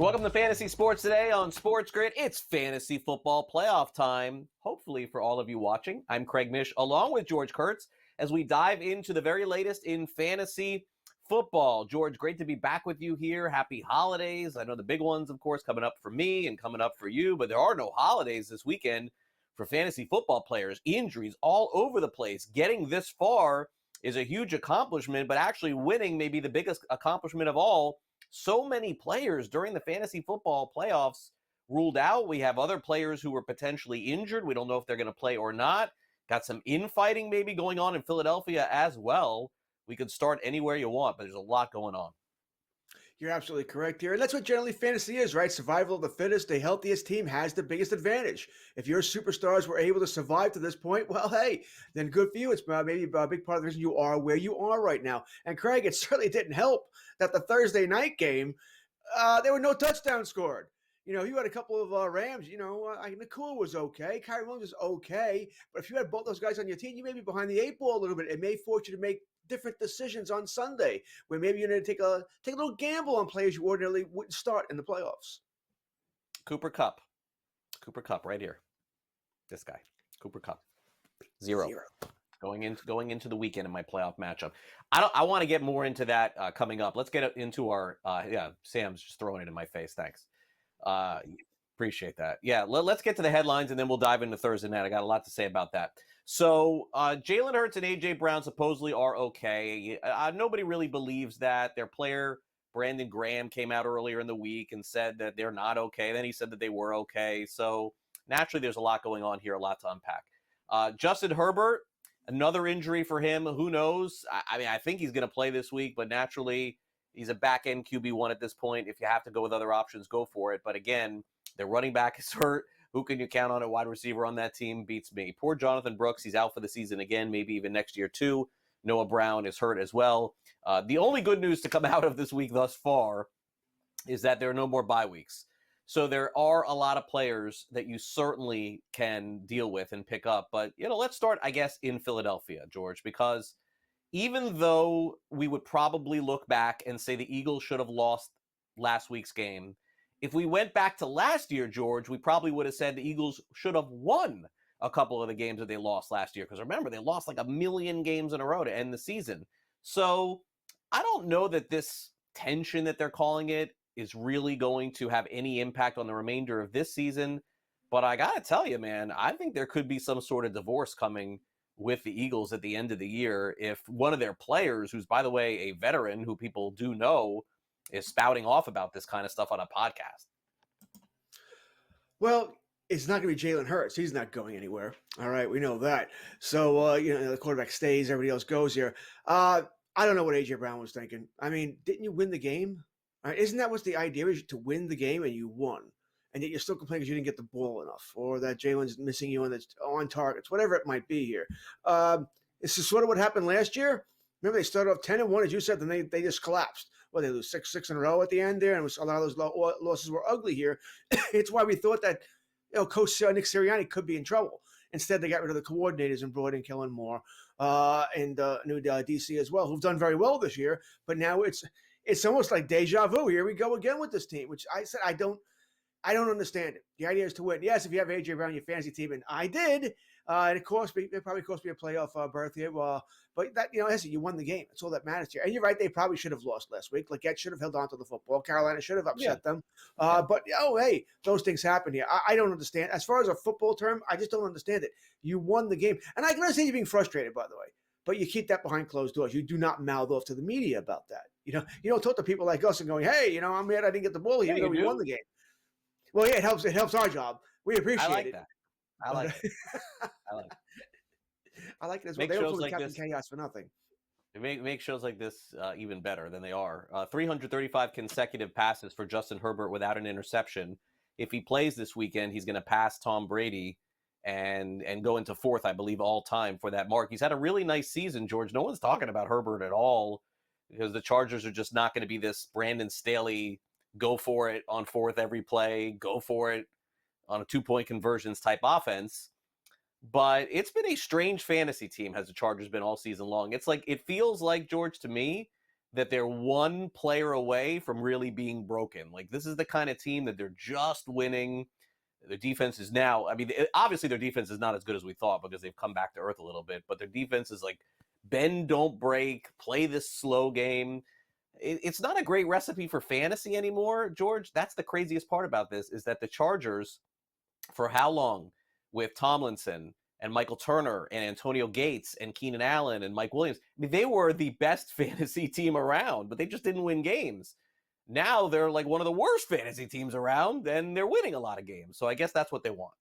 Welcome to Fantasy Sports Today on SportsGrid. It's fantasy football playoff time, hopefully for all of you watching. I'm Craig Mish, along with George Kurtz, as we dive into the very latest in fantasy football. George, great to be back with you here. Happy holidays. I know the big ones, of course, coming up for me and coming up for you, but there are no holidays this weekend for fantasy football players. Injuries all over the place. Getting this far is a huge accomplishment, but actually winning may be the biggest accomplishment of all. So many players during the fantasy football playoffs ruled out. We have other players who were potentially injured. We don't know if they're going to play or not. Got some infighting maybe going on in Philadelphia as well. We could start anywhere you want, but there's a lot going on. You're absolutely correct here. And that's what generally fantasy is, right? Survival of the fittest. The healthiest team has the biggest advantage. If your superstars were able to survive to this point, well, hey, then good for you. It's maybe a big part of the reason you are where you are right now. And Craig, it certainly didn't help that the Thursday night game, there were no touchdowns scored. You had a couple of Rams. Nakua was okay. Kyrie Williams was okay. But if you had both those guys on your team, you may be behind the eight ball a little bit. It may force you to make different decisions on Sunday, where maybe you're going to take a little gamble on players you ordinarily wouldn't start in the playoffs. Cooper Kupp right here. This guy, Cooper Kupp, zero. Going into the weekend in my playoff matchup. I want to get more into that coming up. Let's get into our Sam's just throwing it in my face. Thanks. Appreciate that. Yeah, let's get to the headlines, and then we'll dive into Thursday night. I got a lot to say about that. So Jalen Hurts and A.J. Brown supposedly are okay. Nobody really believes that. Their player, Brandon Graham, came out earlier in the week and said that they're not okay. Then he said that they were okay. So naturally, there's a lot going on here, a lot to unpack. Justin Herbert, another injury for him. Who knows? I think he's going to play this week, but naturally, he's a back-end QB1 at this point. If you have to go with other options, go for it. But again, their running back is hurt. Who can you count on at wide receiver on that team? Beats me. Poor Jonathan Brooks. He's out for the season again, maybe even next year too. Noah Brown is hurt as well. The only good news to come out of this week thus far is that there are no more bye weeks. So there are a lot of players that you certainly can deal with and pick up. But, let's start, I guess, in Philadelphia, George, because even though we would probably look back and say the Eagles should have lost last week's game, if we went back to last year, George, we probably would have said the Eagles should have won a couple of the games that they lost last year. Because remember, they lost like 1 million games in a row to end the season. So I don't know that this tension that they're calling it is really going to have any impact on the remainder of this season. But I got to tell you, man, I think there could be some sort of divorce coming with the Eagles at the end of the year if one of their players, who's, by the way, a veteran who people do know, is spouting off about this kind of stuff on a podcast. Well, it's not going to be Jalen Hurts. He's not going anywhere. All right, we know that. So, the quarterback stays, everybody else goes here. I don't know what A.J. Brown was thinking. I mean, didn't you win the game? All right, isn't that what the idea is, to win the game, and you won? And yet you're still complaining because you didn't get the ball enough, or that Jalen's missing you on targets, whatever it might be here. This is sort of what happened last year. Remember, they started off 10-1, as you said, then they just collapsed. Well, they lose six in a row at the end there, and a lot of those losses were ugly here. It's why we thought that Coach Nick Sirianni could be in trouble. Instead, they got rid of the coordinators and brought in Kellen Moore and new DC as well, who've done very well this year. But now it's almost like deja vu. Here we go again with this team, which I said I don't understand it. The idea is to win. Yes, if you have A.J. Brown on your fantasy team, and I did, and it probably cost me a playoff berth here. But that, listen, you won the game. That's all that matters here. And you're right, they probably should have lost last week. Leggett should have held on to the football. Carolina should have upset them. But, hey, those things happen here. I don't understand. As far as a football term, I just don't understand it. You won the game. And I can understand you being frustrated, by the way. But you keep that behind closed doors. You do not mouth off to the media about that. You don't talk to people like us and going, hey, I'm mad I didn't get the ball here. We won the game. Well, yeah, it helps. It helps our job. We appreciate it. That. I like it. I like it as well. They don't call Captain Chaos for nothing. Make shows like this even better than they are. 335 consecutive passes for Justin Herbert without an interception. If he plays this weekend, he's going to pass Tom Brady and go into fourth, I believe, all time for that mark. He's had a really nice season, George. No one's talking about Herbert at all because the Chargers are just not going to be this Brandon Staley go for it on fourth every play, go for it on a 2-point conversions type offense. But it's been a strange fantasy team, has the Chargers been all season long. It feels like, George, to me, that they're one player away from really being broken. Like, this is the kind of team that they're just winning. Their defense is now, I mean, obviously their defense is not as good as we thought because they've come back to earth a little bit, but their defense is like bend, don't break, play this slow game. It's not a great recipe for fantasy anymore, George. That's the craziest part about this, is that the Chargers, for how long, with Tomlinson and Michael Turner and Antonio Gates and Keenan Allen and Mike Williams, I mean, they were the best fantasy team around, but they just didn't win games. Now they're like one of the worst fantasy teams around, and they're winning a lot of games. So I guess that's what they want.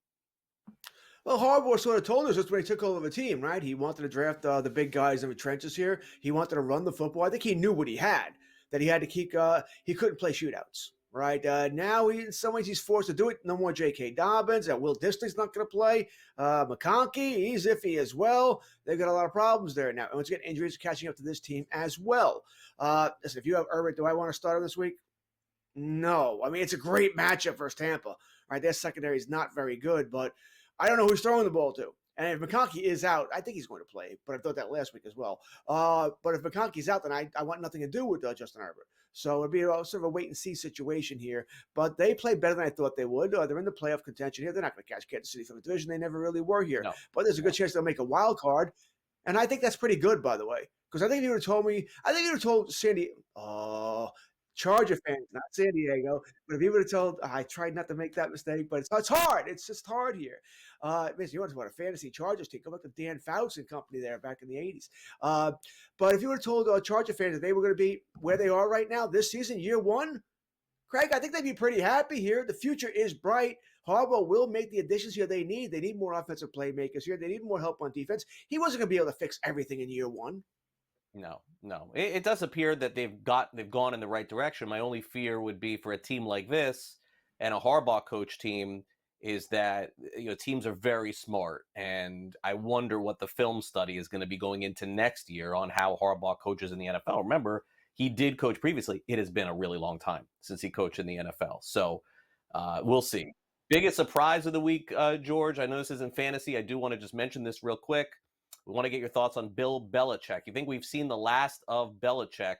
Well, Harbaugh sort of told us this when he took over the team, right? He wanted to draft the big guys in the trenches here. He wanted to run the football. I think he knew what he had, that he had to keep he couldn't play shootouts, right? Now, in some ways, he's forced to do it. No more J.K. Dobbins. Will Dissly's not going to play. McConkey, he's iffy as well. They've got a lot of problems there now. And once again, injuries are catching up to this team as well. Listen, if you have Herbert, do I want to start him this week? No. I mean, it's a great matchup versus Tampa, right? Their secondary is not very good, but I don't know who's throwing the ball to. And if McConkey is out, I think he's going to play, but I thought that last week as well. But if McConkey's out, then I want nothing to do with Justin Herbert. So it'd be sort of a wait-and-see situation here. But they play better than I thought they would. They're in the playoff contention here. They're not going to catch Kansas City from the division. They never really were here. No. But there's a good chance they'll make a wild card. And I think that's pretty good, by the way. Because I think if you would have told me, I think you would have told Sandy, Charger fans, not San Diego. But if you would have told, I tried not to make that mistake, but it's hard. It's just hard here. You want to talk about a fantasy Chargers team? Go back to Dan Fouts and company there back in the 80s. But if you would have told Charger fans that they were going to be where they are right now this season, year one, Craig, I think they'd be pretty happy here. The future is bright. Harbaugh will make the additions here they need. They need more offensive playmakers here. They need more help on defense. He wasn't going to be able to fix everything in year one. No. It does appear that they've gone in the right direction. My only fear would be for a team like this and a Harbaugh coach team is that teams are very smart, and I wonder what the film study is going to be going into next year on how Harbaugh coaches in the NFL. Remember, he did coach previously. It has been a really long time since he coached in the NFL, so we'll see. Biggest surprise of the week, George. I know this isn't fantasy. I do want to just mention this real quick. We want to get your thoughts on Bill Belichick. You think we've seen the last of Belichick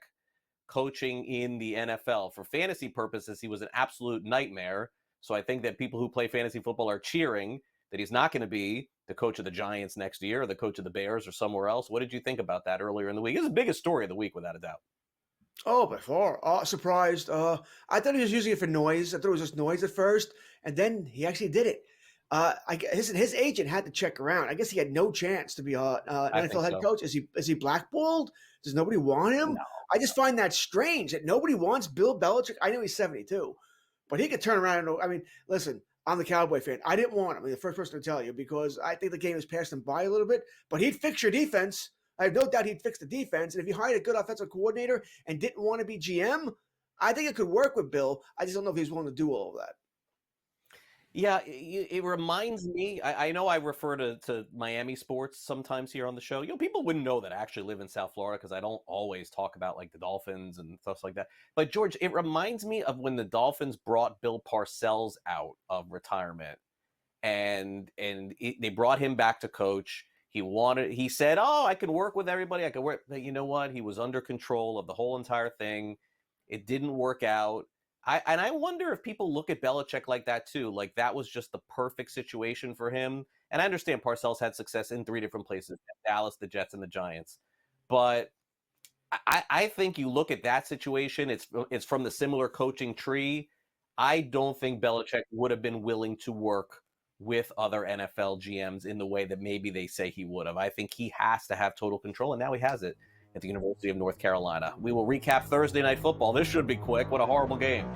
coaching in the NFL? For fantasy purposes, he was an absolute nightmare. So I think that people who play fantasy football are cheering that he's not going to be the coach of the Giants next year or the coach of the Bears or somewhere else. What did you think about that earlier in the week? It's the biggest story of the week, without a doubt. Oh, by far. Surprised. I thought he was using it for noise. I thought it was just noise at first, and then he actually did it. His agent had to check around. I guess he had no chance to be an NFL head coach. Is he blackballed? Does nobody want him? No. I just find that strange that nobody wants Bill Belichick. I know he's 72, but he could turn around and, I mean, listen, I'm the Cowboy fan. I didn't want him. I'm the first person to tell you because I think the game has passed him by a little bit, but he'd fix your defense. I have no doubt he'd fix the defense. And if you hired a good offensive coordinator and didn't want to be GM, I think it could work with Bill. I just don't know if he's willing to do all of that. Yeah, it reminds me, I know I refer to Miami sports sometimes here on the show. People wouldn't know that I actually live in South Florida because I don't always talk about like the Dolphins and stuff like that. But George, it reminds me of when the Dolphins brought Bill Parcells out of retirement and they brought him back to coach. He said, oh, I can work with everybody. I can work. But you know what? He was under control of the whole entire thing. It didn't work out. I wonder if people look at Belichick like that too. Like that was just the perfect situation for him. And I understand Parcells had success in 3 different places: Dallas, the Jets, and the Giants. But I think you look at that situation. It's from the similar coaching tree. I don't think Belichick would have been willing to work with other NFL GMs in the way that maybe they say he would have. I think he has to have total control, and now he has it at the University of North Carolina. We will recap Thursday Night Football. This should be quick. What a horrible game.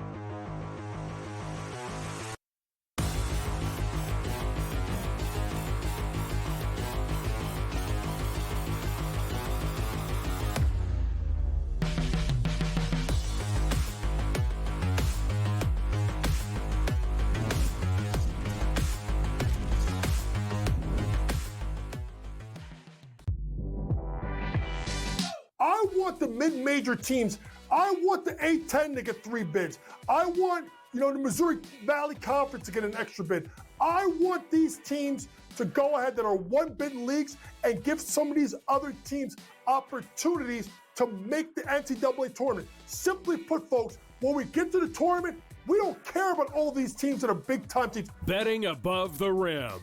I want the mid-major teams. I want the A-10 to get 3 bids. I want, the Missouri Valley Conference to get an extra bid. I want these teams to go ahead that are one-bid leagues and give some of these other teams opportunities to make the NCAA tournament. Simply put, folks, when we get to the tournament, we don't care about all these teams that are big-time teams. Betting above the rim,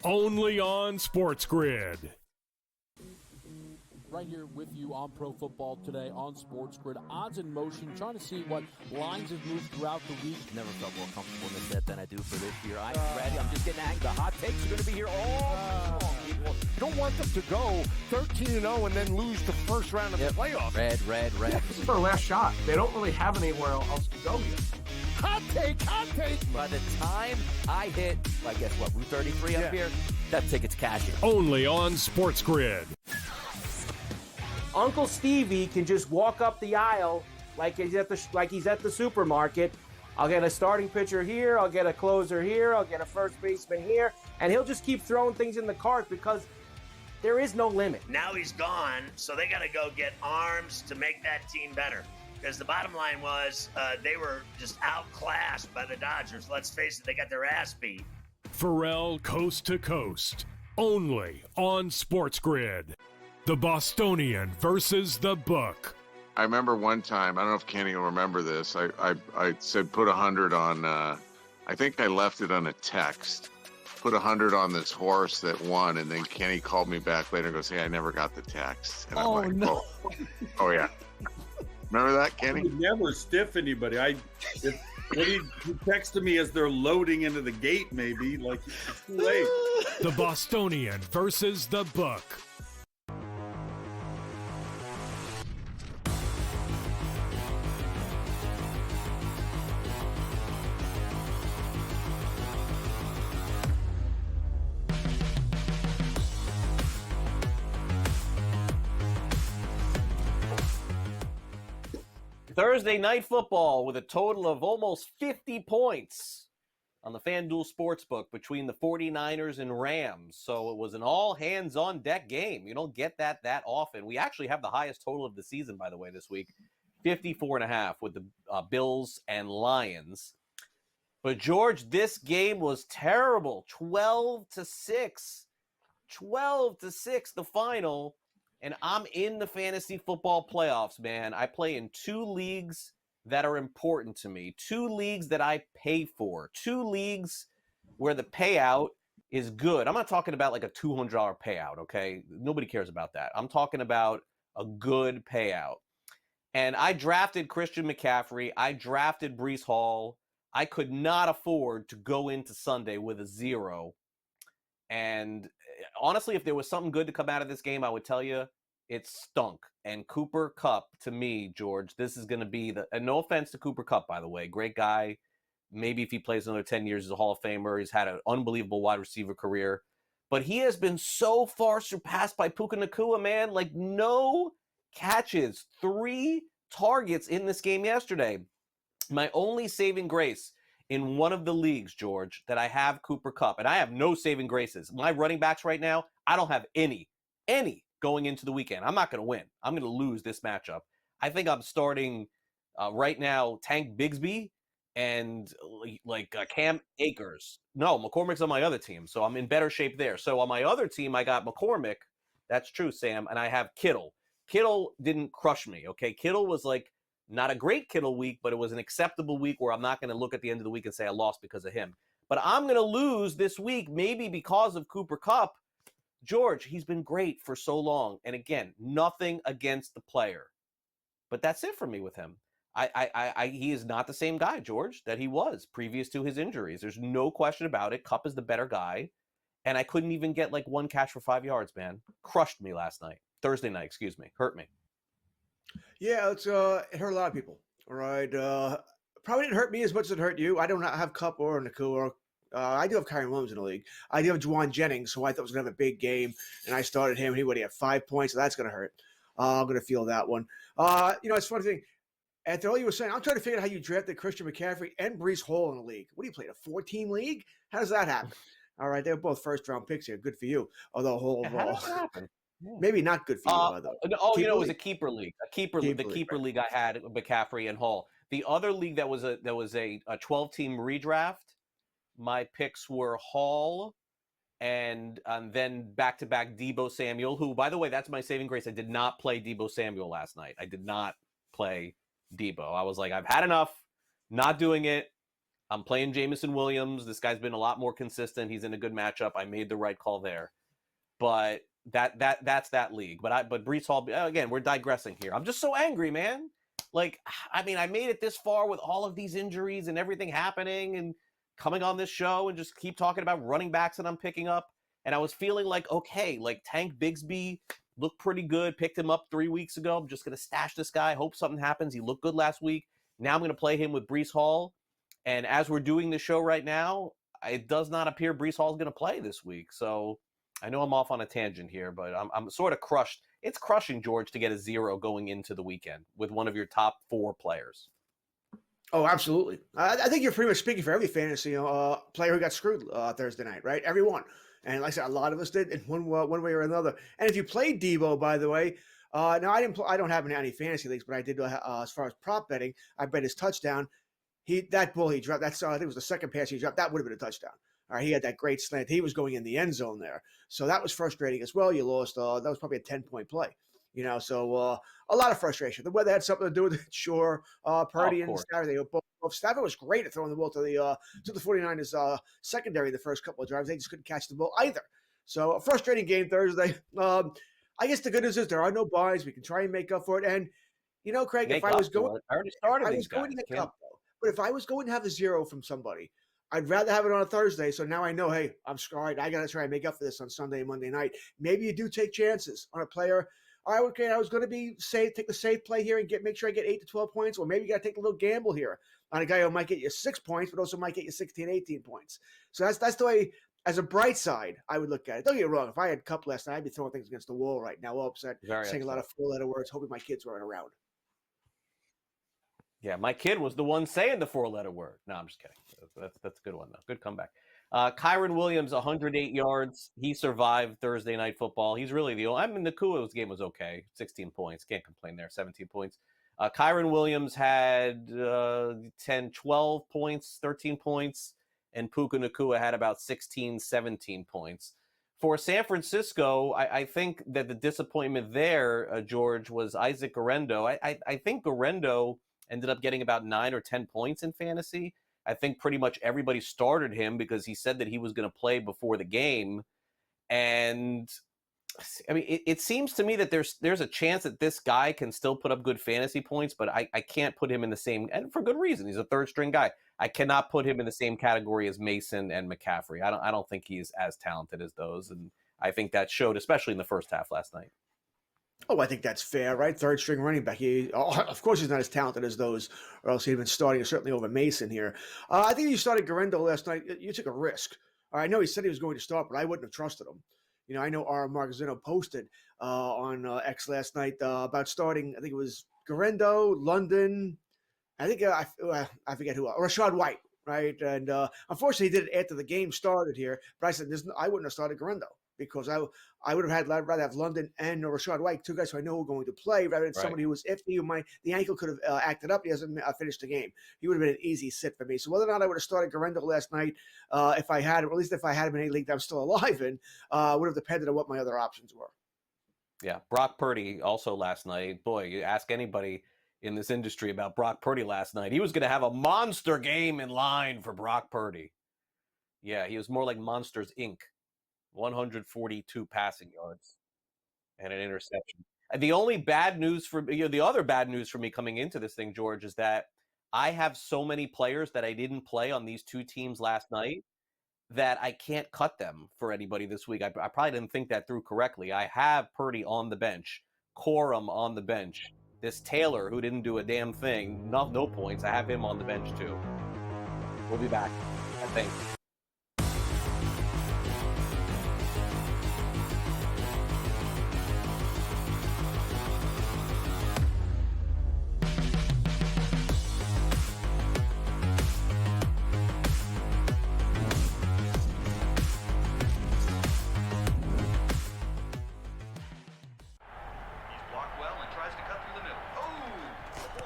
only on SportsGrid. Right here with you on Pro Football Today on SportsGrid. Odds in motion, trying to see what lines have moved throughout the week. Never felt more comfortable in this set than I do for this year. I'm ready. I'm just getting angry. The hot takes are going to be here all long, people. You don't want them to go 13-0 and then lose the first round of the playoffs. Red. This is their last shot. They don't really have anywhere else to go yet. Hot take. By the time I hit, I guess what, Route 33 up here, that ticket's cashing. Only on SportsGrid. Uncle Stevie can just walk up the aisle like he's at the supermarket. I'll get a starting pitcher here, I'll get a closer here, I'll get a first baseman here, and he'll just keep throwing things in the cart because there is no limit. Now he's gone, so they got to go get arms to make that team better. Because the bottom line was they were just outclassed by the Dodgers. Let's face it, they got their ass beat. Pharrell Coast to Coast, only on SportsGrid. The Bostonian versus the Book. I remember one time, I don't know if Kenny will remember this, I said put 100 on, I think I left it on a text, put 100 on this horse that won, and then Kenny called me back later and goes, hey, I never got the text. And I'm like, no. Oh yeah. Remember that, Kenny? I would never stiff anybody. When he texted me as they're loading into the gate, maybe, like, it's too late. The Bostonian versus the Book. Thursday night football with a total of almost 50 points on the FanDuel Sportsbook between the 49ers and Rams. So it was an all-hands-on-deck game. You don't get that often. We actually have the highest total of the season, by the way, this week, 54.5 with the Bills and Lions. But, George, this game was terrible. 12-6. 12-6, the final. And I'm in the fantasy football playoffs, man. I play in 2 leagues that are important to me, 2 leagues that I pay for, 2 leagues where the payout is good. I'm not talking about like a $200 payout, okay? Nobody cares about that. I'm talking about a good payout. And I drafted Christian McCaffrey. I drafted Breece Hall. I could not afford to go into Sunday with a 0. And honestly, if there was something good to come out of this game, I would tell you it stunk. And Cooper Kupp, to me, George, this is going to be and no offense to Cooper Kupp, by the way, great guy. Maybe if he plays another 10 years as a Hall of Famer, he's had an unbelievable wide receiver career. But he has been so far surpassed by Puka Nacua, man. Like, no catches, 3 targets in this game yesterday. My only saving grace in one of the leagues, George, that I have Cooper Kupp, and I have no saving graces. My running backs right now, I don't have any going into the weekend. I'm not going to win. I'm going to lose this matchup. I think I'm starting right now Tank Bigsby and Cam Akers. No, McCormick's on my other team, so I'm in better shape there. So on my other team, I got McCormick. That's true, Sam, and I have Kittle. Kittle didn't crush me, okay? Kittle was like not a great Kittle week, but it was an acceptable week where I'm not going to look at the end of the week and say I lost because of him. But I'm going to lose this week maybe because of Cooper Kupp. George, he's been great for so long. And again, nothing against the player. But that's it for me with him. He is not the same guy, George, that he was previous to his injuries. There's no question about it. Kupp is the better guy. And I couldn't even get like 1 catch for 5 yards, man. Crushed me last night. Thursday night, excuse me. Hurt me. Yeah, it hurt a lot of people. All right. Probably didn't hurt me as much as it hurt you. I do not have Kupp or Nacua. I do have Kyron Williams in the league. I do have Juwan Jennings, who I thought was going to have a big game, and I started him, and he would have 5 points, so that's going to hurt. I'm going to feel that one. It's a funny thing. At the earlier you were saying, I'm trying to figure out how you drafted Christian McCaffrey and Breece Hall in the league. What do you play, a 4-team league? How does that happen? All right, they're both first-round picks here. Good for you. Although Hall, How does that happen? maybe not good for you, by the way. It was a keeper league. The keeper league I had McCaffrey and Hall. The other league that was a 12-team redraft. My picks were Hall and then back-to-back Deebo Samuel, who, by the way, that's my saving grace. I did not play Deebo Samuel last night. I did not play Deebo. I was like, I've had enough. Not doing it. I'm playing Jameson Williams. This guy's been a lot more consistent. He's in a good matchup. I made the right call there. But that's that league. But Breece Hall, again, we're digressing here. I'm just so angry, man. Like, I mean, I made it this far with all of these injuries and everything happening and coming on this show and just keep talking about running backs that I'm picking up. And I was feeling like, okay, like Tank Bigsby looked pretty good. Picked him up 3 weeks ago. I'm just going to stash this guy. Hope something happens. He looked good last week. Now I'm going to play him with Breece Hall. And as we're doing the show right now, it does not appear Breece Hall is going to play this week. So I know I'm off on a tangent here, but I'm sort of crushed. It's crushing, George, to get a 0 going into the weekend with one of your top 4 players. Oh, absolutely. I think you're pretty much speaking for every fantasy player who got screwed Thursday night, right? Everyone. And like I said, a lot of us did in one way or another. And if you played Deebo, by the way, now I don't have any fantasy leagues, but I did as far as prop betting. I bet his touchdown. That ball he dropped. I think it was the second pass he dropped. That would have been a touchdown. All right, he had that great slant. He was going in the end zone there, so that was frustrating as well. You lost. That was probably a 10-point play. So a lot of frustration. The weather had something to do with it, sure. Purdy and Stafford, they both. Stafford was great at throwing the ball to the 49ers secondary the first couple of drives. They just couldn't catch the ball either. So a frustrating game Thursday. I guess the good news is there are no buys. We can try and make up for it. And Craig, if I was going, I already started. I was going to make up though. But if I was going to have a 0 from somebody, I'd rather have it on a Thursday. So now I know, hey, I'm scarred. I got to try and make up for this on Sunday and Monday night. Maybe you do take chances on a player. All right, okay, I was going to be safe, take the safe play here and make sure I get 8 to 12 points. Or maybe you got to take a little gamble here on a guy who might get you 6 points, but also might get you 16, 18 points. So that's the way, as a bright side, I would look at it. Don't get me wrong. If I had Cup last night, I'd be throwing things against the wall right now, all upset, saying a lot of 4-letter words, hoping my kids weren't around. Yeah, my kid was the one saying the 4-letter word. No, I'm just kidding. That's a good one, though. Good comeback. Kyron Williams, 108 yards. He survived Thursday Night Football. He's really the only. I mean, the Kua's game was okay. 16 points. Can't complain there. 17 points. Kyron Williams had 10, 12 points, 13 points. And Puka Nacua had about 16, 17 points. For San Francisco, I think that the disappointment there, George, was Isaac Guerrero. I think Guerrero ended up getting about 9 or 10 points in fantasy. I think pretty much everybody started him because he said that he was going to play before the game. And I mean, it seems to me that there's a chance that this guy can still put up good fantasy points, but I can't put him in the same, and for good reason. He's a third string guy. I cannot put him in the same category as Mason and McCaffrey. I don't think he's as talented as those. And I think that showed, especially in the first half last night. Oh, I think that's fair, right? Third string running back. Of course, he's not as talented as those, or else he'd been starting certainly over Mason here. I think you started Guerrero last night. You took a risk. I know he said he was going to start, but I wouldn't have trusted him. I know R. Margazino posted on X last night about starting. I think it was Guerrero, London. I think I forget who. Rashad White, right? And unfortunately, he did it after the game started here. But I said I wouldn't have started Guerrero, because I would have rather have London and Rashad White, 2 guys who I know are going to play, rather than somebody who was iffy, the ankle could have acted up. He hasn't finished the game. He would have been an easy sit for me. So whether or not I would have started Guerrero last night, if I had him, or at least if I had him in a league that I'm still alive in, would have depended on what my other options were. Yeah, Brock Purdy also last night. Boy, you ask anybody in this industry about Brock Purdy last night, he was going to have a monster game in line for Brock Purdy. Yeah, he was more like Monsters, Inc. 142 passing yards and an interception. And the only bad news the other bad news for me coming into this thing, George, is that I have so many players that I didn't play on these 2 teams last night that I can't cut them for anybody this week. I probably didn't think that through correctly. I have Purdy on the bench, Corum on the bench, this Taylor who didn't do a damn thing, no points. I have him on the bench too. We'll be back, I think.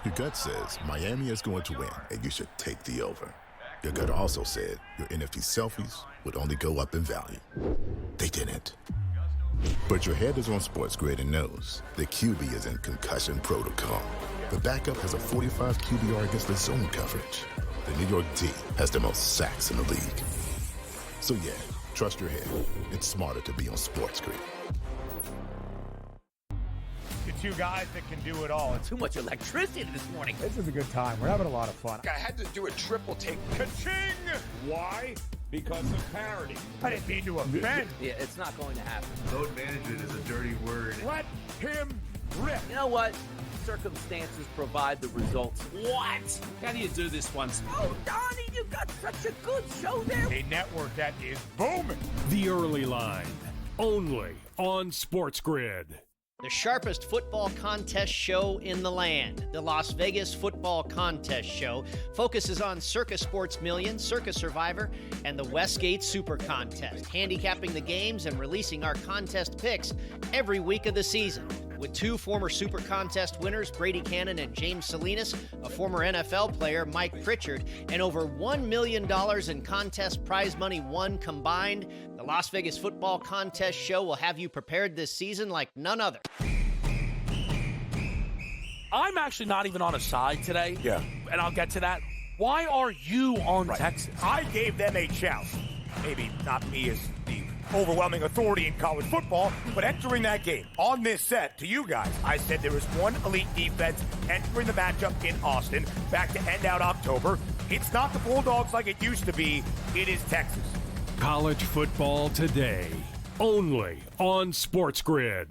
Your gut says Miami is going to win, and you should take the over. Your gut also said your NFT selfies would only go up in value. They didn't. But your head is on SportsGrid and knows the QB is in concussion protocol. The backup has a 45 QBR against the zone coverage. The New York D has the most sacks in the league. So yeah, trust your head. It's smarter to be on SportsGrid. The two guys that can do it all. Too much electricity this morning. This is a good time. We're having a lot of fun. I had to do a triple take. Ka-ching! Why? Because of parity. I didn't mean to offend. Yeah, it's not going to happen. Load management is a dirty word. Let him rip. You know what? Circumstances provide the results. What? How do you do this once? Oh, Donnie, you got such a good show there. A network that is booming. The Early Line, only on SportsGrid. The sharpest football contest show in the land, the Las Vegas Football Contest Show, focuses on Circus Sports Million, Circus Survivor, and the Westgate Super Contest, handicapping the games and releasing our contest picks every week of the season. With two former Super Contest winners, Brady Cannon and James Salinas, a former NFL player, Mike Pritchard, and over $1 million in contest prize money won combined, the Las Vegas Football Contest Show will have you prepared this season like none other. I'm actually not even on a side today. Yeah. And I'll get to that. Why are you on Texas? I gave them a chance. Maybe not me as the overwhelming authority in college football, but entering that game on this set to you guys, I said there was one elite defense entering the matchup in Austin back to end out October. It's not the Bulldogs like it used to be. It is Texas. College football today, only on SportsGrid.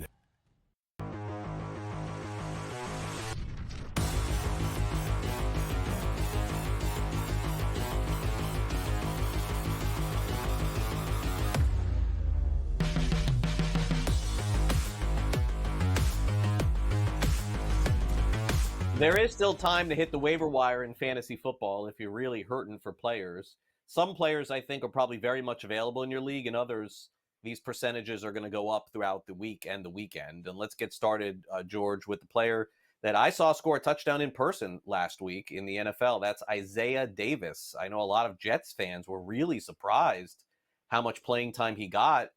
There is still time to hit the waiver wire in fantasy football if you're really hurting for players. Some players, I think, are probably very much available in your league, and others, these percentages are going to go up throughout the week and the weekend. And let's get started, George, with the player that I saw score a touchdown in person last week in the NFL. That's Isaiah Davis. I know a lot of Jets fans were really surprised how much playing time he got.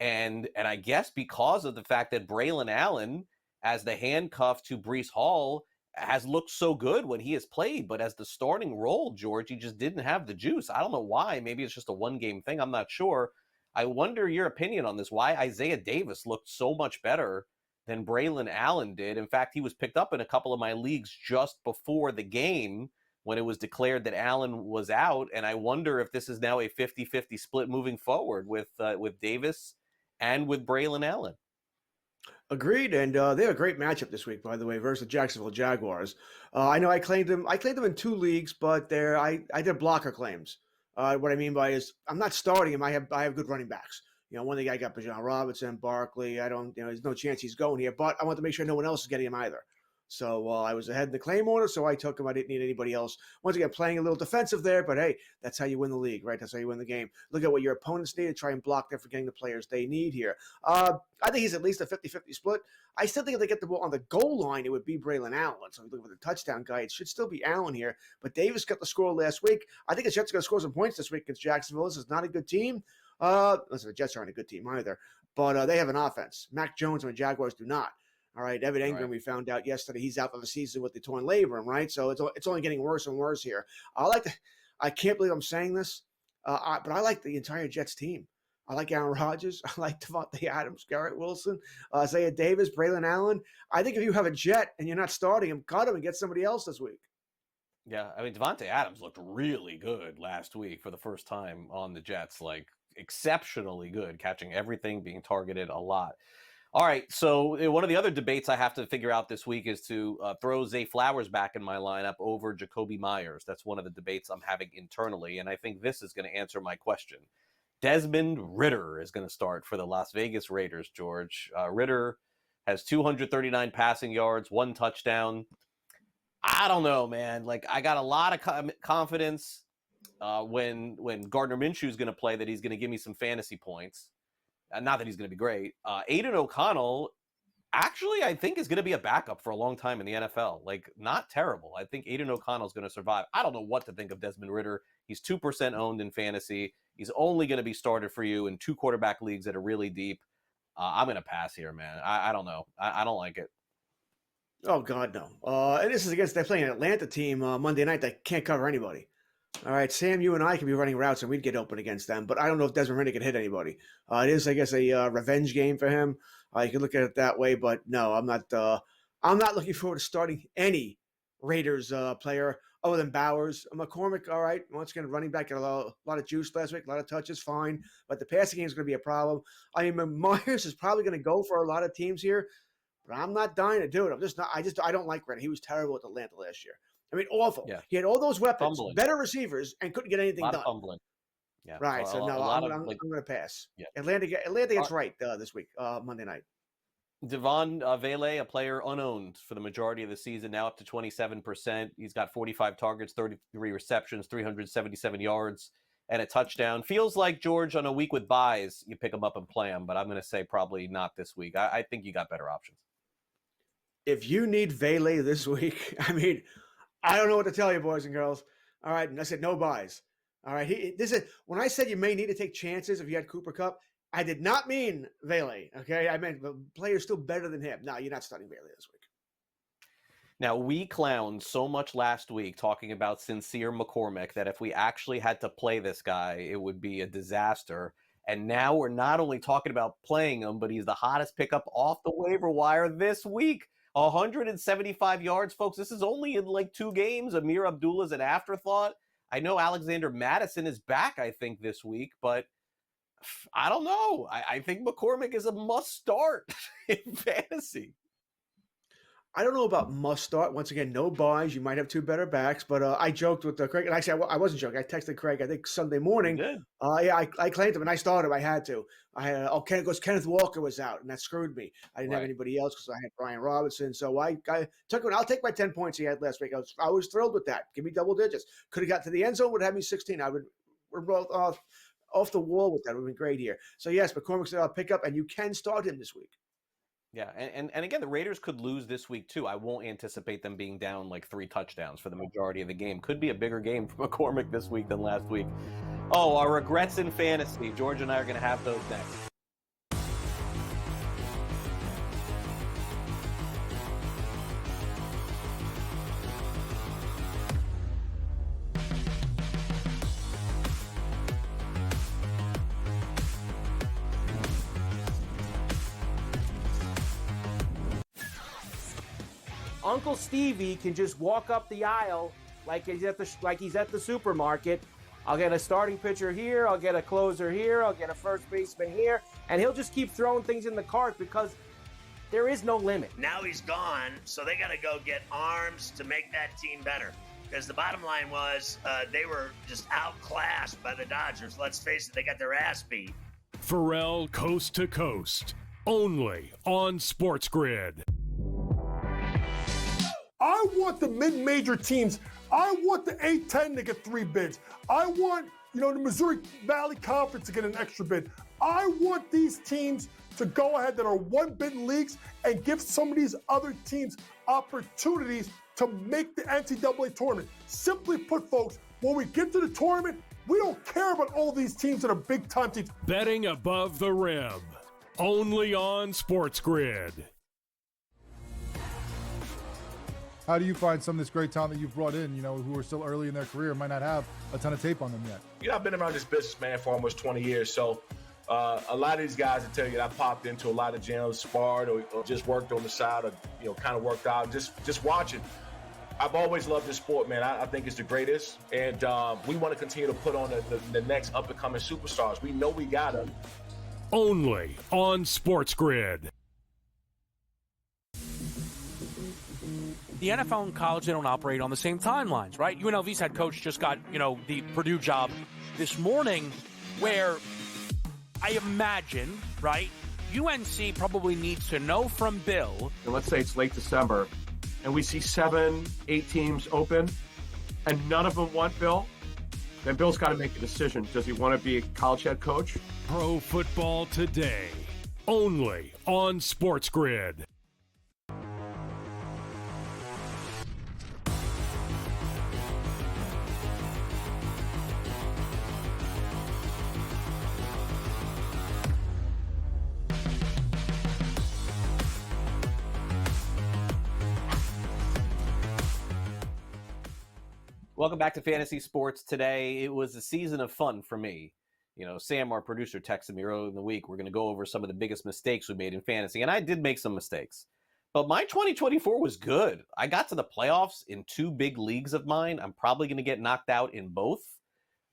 And I guess because of the fact that Braylon Allen, as the handcuff to Breece Hall, has looked so good when he has played, but as the starting role, George, he just didn't have the juice. I don't know why. Maybe it's just a one-game thing. I'm not sure. I wonder your opinion on this, why Isaiah Davis looked so much better than Braylon Allen did. In fact, he was picked up in a couple of my leagues just before the game when it was declared that Allen was out, and I wonder if this is now a 50-50 split moving forward with Davis and with Braylon Allen. Agreed, and they have a great matchup this week, by the way, versus the Jacksonville Jaguars. I know I claimed them in two leagues, but I did blocker claims. What I mean by is I'm not starting him. I have good running backs. You know, one thing I got Bijan Robinson, Barkley. There's no chance he's going here, but I want to make sure no one else is getting him either. So I was ahead in the claim order, so I took him. I didn't need anybody else. Once again, playing a little defensive there, but hey, that's how you win the league, right? That's how you win the game. Look at what your opponents need and try and block them for getting the players they need here. I think he's at least a 50-50 split. I still think if they get the ball on the goal line, it would be Braylon Allen. So if you look at the touchdown guy, it should still be Allen here. But Davis got the score last week. I think the Jets are going to score some points this week against Jacksonville. This is not a good team. Listen, the Jets aren't a good team either, but they have an offense. Mac Jones and the Jaguars do not. All right, Evan Engram, we found out yesterday, he's out for the season with the torn labrum, right? So it's only getting worse and worse here. I can't believe I'm saying this, but I like the entire Jets team. I like Aaron Rodgers. I like Devontae Adams, Garrett Wilson, Isaiah Davis, Braylon Allen. I think if you have a Jet and you're not starting him, cut him and get somebody else this week. Yeah, I mean, Devontae Adams looked really good last week for the first time on the Jets, like exceptionally good, catching everything, being targeted a lot. All right, so one of the other debates I have to figure out this week is to throw Zay Flowers back in my lineup over Jacoby Myers. That's one of the debates I'm having internally, and I think this is going to answer my question. Desmond Ridder is going to start for the Las Vegas Raiders, George. Ridder has 239 passing yards, 1 touchdown. I don't know, man. Like, I got a lot of confidence when Gardner Minshew is going to play that he's going to give me some fantasy points. Not that he's going to be great. Aiden O'Connell, actually, I think is going to be a backup for a long time in the NFL. Like, not terrible. I think Aiden O'Connell is going to survive. I don't know what to think of Desmond Ridder. He's 2% owned in fantasy. He's only going to be started for you in 2 quarterback leagues that are really deep. I'm going to pass here, man. I don't know. I don't like it. Oh, God, no. And this is against, they're playing an Atlanta team Monday night that can't cover anybody. All right, Sam, you and I could be running routes and we'd get open against them, but I don't know if Desmond Ridder could hit anybody. It is, I guess, a revenge game for him. You can look at it that way, but no, I'm not looking forward to starting any Raiders player other than Bowers. McCormick, all right, once again, running back, got a lot of juice last week, a lot of touches, fine, but the passing game is going to be a problem. I mean, Myers is probably going to go for a lot of teams here, but I'm not dying to do it. I don't like Ridder. He was terrible at Atlanta last year. I mean, awful. Yeah. He had all those weapons, Fumbling. better receivers, and couldn't get anything done. Fumbling. Yeah. Right. So no, I'm going to pass. Yeah. Atlanta gets right this week, Monday night. Devon Vele, a player unowned for the majority of the season, now up to 27%. He's got 45 targets, 33 receptions, 377 yards, and a touchdown. Feels like, George, on a week with buys, you pick him up and play him, but I'm going to say probably not this week. I think you got better options. If you need Vele this week, I mean, I don't know what to tell you, boys and girls. All right, and I said no buys. All right, when I said you may need to take chances if you had Cooper Kupp, I did not mean Vele. Okay, I meant the player's still better than him. No, you're not starting Vele this week. Now, we clowned so much last week talking about Sincere McCormick that if we actually had to play this guy, it would be a disaster. And now we're not only talking about playing him, but he's the hottest pickup off the waiver wire this week. 175 yards, folks. This is only in like 2 games. Amir Abdullah's an afterthought. I know Alexander Madison is back, I think, this week, but I don't know. I think McCormick is a must start in fantasy. I don't know about must start. Once again, no buys. You might have 2 better backs, but I joked with Craig, and actually I wasn't joking. I texted Craig, I think Sunday morning. You did? Yeah, I claimed him, and I started him. I had to. Because Kenneth Walker was out, and that screwed me. I didn't have anybody else because I had Brian Robinson. So I took him. I'll take my 10 points he had last week. I was thrilled with that. Give me double digits. Could have got to the end zone. Would have had me 16. We're both off the wall with that. It would have been great here. So yes, McCormick's a pickup, and you can start him this week. Yeah, and again, the Raiders could lose this week, too. I won't anticipate them being down like 3 touchdowns for the majority of the game. Could be a bigger game for McCormick this week than last week. Oh, our regrets in fantasy. George and I are going to have those next. Uncle Stevie can just walk up the aisle like he's at the supermarket. I'll get a starting pitcher here, I'll get a closer here, I'll get a first baseman here, and he'll just keep throwing things in the cart because there is no limit. Now he's gone, so they got to go get arms to make that team better. Because the bottom line was they were just outclassed by the Dodgers. Let's face it, they got their ass beat. Pharrell Coast to Coast, only on SportsGrid. I want the mid-major teams. I want the A-10 to get 3 bids. I want, the Missouri Valley Conference to get an extra bid. I want these teams to go ahead that are 1-bid leagues and give some of these other teams opportunities to make the NCAA tournament. Simply put, folks, when we get to the tournament, we don't care about all these teams that are big-time teams. Betting above the rim, only on SportsGrid. How do you find some of this great talent that you've brought in, who are still early in their career, might not have a ton of tape on them yet? I've been around this business, man, for almost 20 years. So a lot of these guys will tell you that I popped into a lot of gyms, sparred, or just worked on the side, or, kind of worked out, just watching. I've always loved this sport, man. I think it's the greatest. And we want to continue to put on the next up-and-coming superstars. We know we got them. Only on SportsGrid. The NFL and college, they don't operate on the same timelines, right? UNLV's head coach just got, the Purdue job this morning, where I imagine, right, UNC probably needs to know from Bill. And let's say it's late December, and we see 7, 8 teams open, and none of them want Bill. Then Bill's got to make a decision. Does he want to be a college head coach? Pro Football Today, only on SportsGrid. Welcome back to Fantasy Sports today. It was a season of fun for me. You know, Sam, our producer, texted me earlier in the week. We're going to go over some of the biggest mistakes we made in fantasy. And I did make some mistakes. But my 2024 was good. I got to the playoffs in 2 big leagues of mine. I'm probably going to get knocked out in both.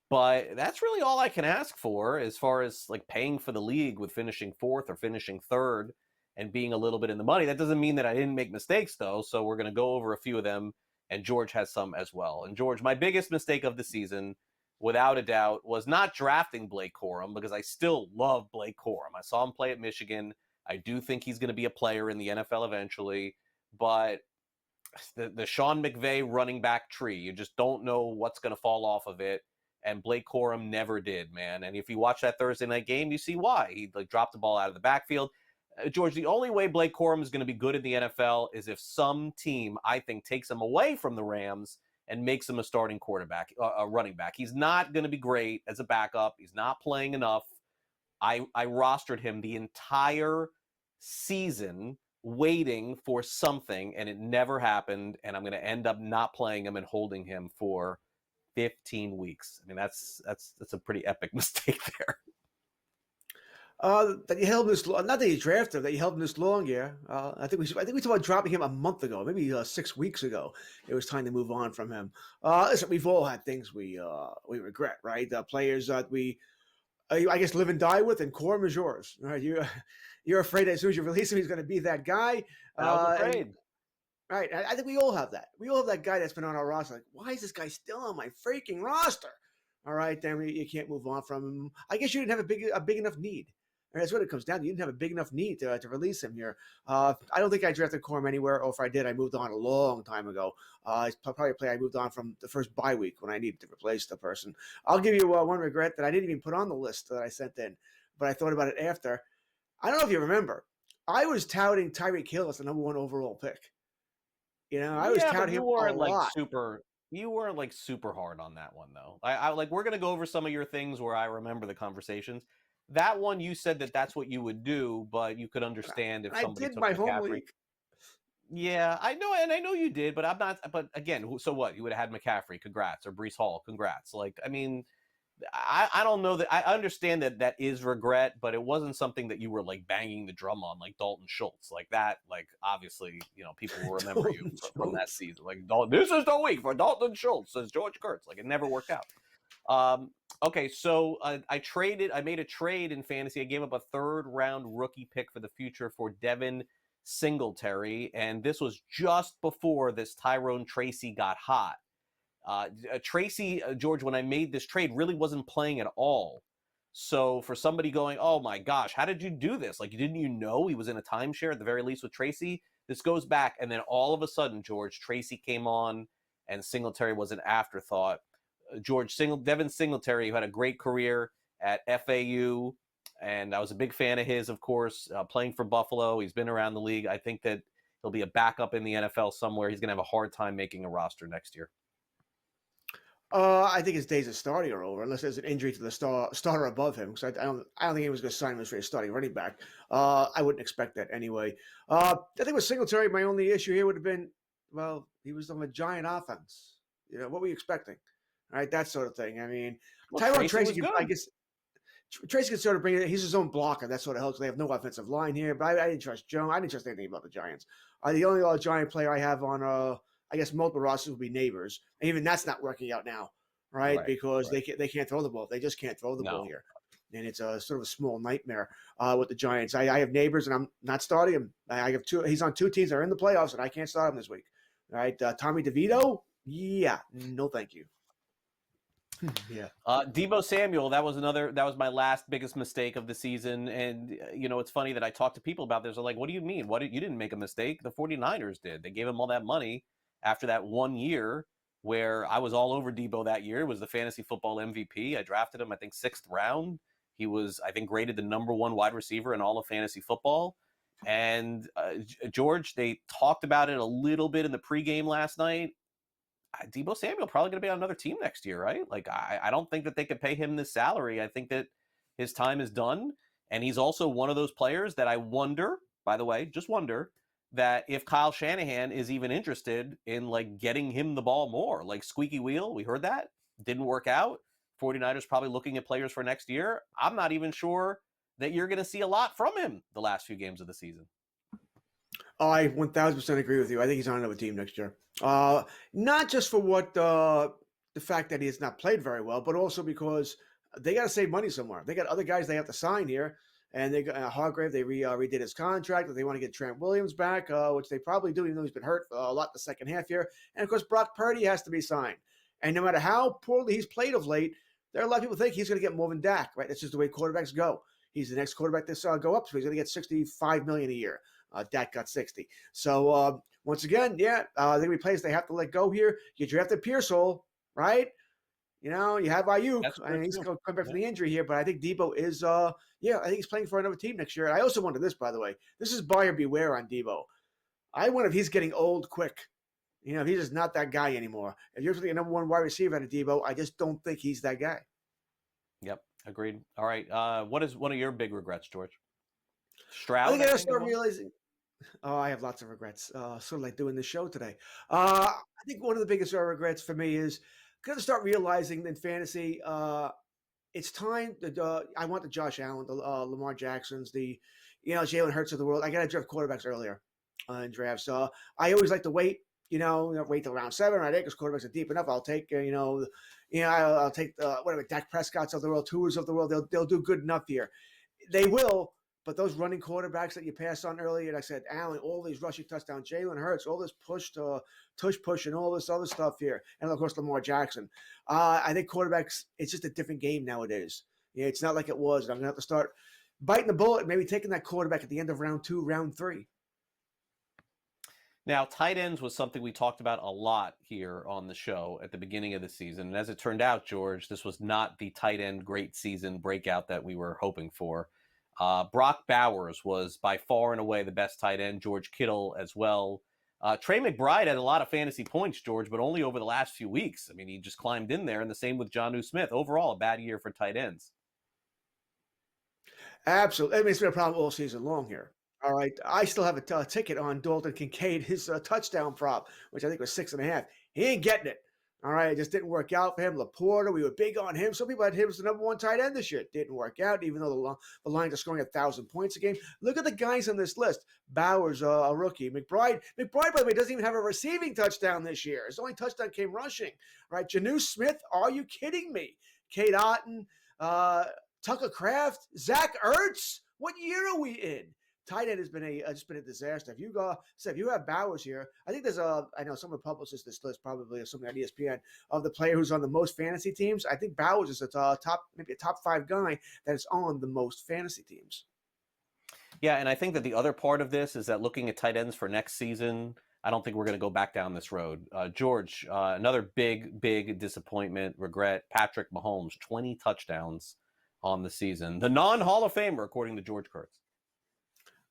But that's really all I can ask for as far as like paying for the league with finishing 4th or finishing 3rd and being a little bit in the money. That doesn't mean that I didn't make mistakes, though. So we're going to go over a few of them. And George has some as well. And George, my biggest mistake of the season, without a doubt, was not drafting Blake Corum, because I still love Blake Corum. I saw him play at Michigan. I do think he's going to be a player in the NFL eventually. But the Sean McVay running back tree, you just don't know what's going to fall off of it. And Blake Corum never did, man. And if you watch that Thursday night game, you see why. He dropped the ball out of the backfield. George, the only way Blake Corum is going to be good in the NFL is if some team, I think, takes him away from the Rams and makes him a starting quarterback, a running back. He's not going to be great as a backup. He's not playing enough. I rostered him the entire season waiting for something, and it never happened, and I'm going to end up not playing him and holding him for 15 weeks. I mean, that's a pretty epic mistake there. That you held him this long. Not that you drafted him, that you held him this long. Yeah, I think we talked about dropping him a month ago, maybe 6 weeks ago. It was time to move on from him. Listen, we've all had things we regret, right? Players that we, I guess, live and die with, and Corum is yours. Right? You're afraid that as soon as you release him, he's going to be that guy. I was afraid. Right. I think we all have that. We all have that guy that's been on our roster. Like, why is this guy still on my freaking roster? All right, then you can't move on from him. I guess you didn't have a big enough need. And that's what it comes down to. You didn't have a big enough need to release him here. I don't think I drafted Corum anywhere, or if I did, I moved on a long time ago. It's probably a play I moved on from the first bye week when I needed to replace the person. I'll give you one regret that I didn't even put on the list that I sent in, but I thought about it after. I don't know if you remember. I was touting Tyreek Hill as the number 1 overall pick. You know, I was touting him a lot. You weren't like super hard on that one, though. I like, we're going to go over some of your things where I remember the conversations. That one, you said that's what you would do, but you could understand if somebody I did took my McCaffrey. home league. Yeah, I know, and I know you did, but I'm not. But again, so what? You would have had McCaffrey, congrats, or Breece Hall, congrats. Like, I mean, I don't know that. I understand that is regret, but it wasn't something that you were like banging the drum on like Dalton Schultz, like that. Like, obviously, you know, people will remember you from that season. Like, this is the week for Dalton Schultz, says George Kurtz. Like, it never worked out. Okay, so I made a trade in fantasy. I gave up a 3rd round rookie pick for the future for Devin Singletary, and this was just before this Tyrone Tracy got hot. Tracy, George, when I made this trade, really wasn't playing at all. So for somebody going, oh my gosh, how did you do this? Like, didn't you know he was in a timeshare at the very least with Tracy? This goes back, and then all of a sudden, George, Tracy came on, and Singletary was an afterthought. Devin Singletary, who had a great career at FAU, and I was a big fan of his, of course, playing for Buffalo. He's been around the league. I think that he'll be a backup in the NFL somewhere. He's going to have a hard time making a roster next year. I think his days of starting are over, unless there's an injury to the starter above him. Because I don't think he was going to sign him as a starting running back. I wouldn't expect that anyway. I think with Singletary, my only issue here would have been, well, he was on a giant offense. You know, what were you expecting? Right, that sort of thing. I mean, Tyrone Tracy, I guess Tracy can sort of bring it. He's his own blocker. That sort of helps. They have no offensive line here, but I didn't trust Joe. I didn't trust anything about the Giants. The only Giant player I have on, I guess, multiple rosters would be Neighbors, and even that's not working out now, right? Because they can't throw the ball. They just can't throw the ball here, and it's a sort of a small nightmare with the Giants. I have Neighbors, and I'm not starting him. I have 2. He's on 2 teams that are in the playoffs, and I can't start him this week. Right, Tommy DeVito, yeah, no, thank you. Yeah. Deebo Samuel, that was my last biggest mistake of the season. And, you know, it's funny that I talk to people about this. They're like, what do you mean? You didn't make a mistake. The 49ers did. They gave him all that money after that 1 year where I was all over Deebo that year. It was the fantasy football MVP. I drafted him, I think, 6th round. He was, I think, graded the number 1 wide receiver in all of fantasy football. And George, they talked about it a little bit in the pregame last night. Deebo Samuel probably going to be on another team next year, right? Like, I don't think that they could pay him this salary. I think that his time is done. And he's also one of those players that I wonder, by the way, just wonder, that if Kyle Shanahan is even interested in like getting him the ball more, like squeaky wheel, we heard that, didn't work out. 49ers probably looking at players for next year. I'm not even sure that you're going to see a lot from him the last few games of the season. I 1,000% agree with you. I think he's on another team next year. Not just for what the fact that he has not played very well, but also because they got to save money somewhere. They got other guys they have to sign here, and they got Hargrave. They redid his contract. They want to get Trent Williams back, which they probably do, even though he's been hurt a lot the second half here. And of course, Brock Purdy has to be signed. And no matter how poorly he's played of late, there are a lot of people think he's going to get more than Dak. Right? That's just the way quarterbacks go. He's the next quarterback to go up, so he's going to get $65 million a year. Dak got 60. So once again, they're going to be players they have to let go here. You drafted Pearsall, right? You know, you have Ayuk. I mean, he's going to come back from the injury here, but I think Debo is, I think he's playing for another team next year. I also wonder this, by the way. This is buyer beware on Debo. I wonder if he's getting old quick. You know, if he's just not that guy anymore. If you're the number one wide receiver out of Debo, I just don't think he's that guy. Yep, agreed. All right, what is one of your big regrets, George? Stroud? I think I start realizing. Oh, I have lots of regrets. Sort of like doing this show today. I think one of the biggest regrets for me is going to start realizing in fantasy, it's time. I want the Josh Allen, the Lamar Jacksons, the Jalen Hurts of the world. I got to draft quarterbacks earlier in drafts. I always like to wait. Wait till round 7, right? Because quarterbacks are deep enough. I'll take I'll take whatever Dak Prescott's of the world, Tours of the world. They'll do good enough here. They will. But those running quarterbacks that you passed on earlier, like I said, Allen, all these rushing touchdowns, Jalen Hurts, all this tush push and all this other stuff here. And, of course, Lamar Jackson. I think quarterbacks, it's just a different game nowadays. Yeah, it's not like it was. I'm going to have to start biting the bullet, maybe taking that quarterback at the end of round 2, round 3. Now, tight ends was something we talked about a lot here on the show at the beginning of the season. And as it turned out, George, this was not the tight end great season breakout that we were hoping for. Brock Bowers was by far and away the best tight end. George Kittle as well. Trey McBride had a lot of fantasy points, George, but only over the last few weeks. I mean, he just climbed in there, and the same with Jonnu Smith. Overall, a bad year for tight ends. Absolutely. I mean, it's been a problem all season long here. All right. I still have a ticket on Dalton Kincaid, his touchdown prop, which I think was 6.5. He ain't getting it. All right, it just didn't work out for him. Laporta, we were big on him. Some people had him as the number 1 tight end this year. It didn't work out, even though the Lions are scoring 1,000 points a game. Look at the guys on this list. Bowers, a rookie. McBride, by the way, doesn't even have a receiving touchdown this year. His only touchdown came rushing. Right, Jonnu Smith, are you kidding me? Kate Otten, Tucker Kraft, Zach Ertz. What year are we in? Tight end has been just been a disaster. If you have Bowers here, I think there's I know someone publishes this list probably or something on ESPN of the player who's on the most fantasy teams. I think Bowers is maybe a top 5 guy that is on the most fantasy teams. Yeah, and I think that the other part of this is that looking at tight ends for next season, I don't think we're going to go back down this road. George, another big disappointment, regret. Patrick Mahomes, 20 touchdowns on the season. The non-Hall of Famer, according to George Kurtz.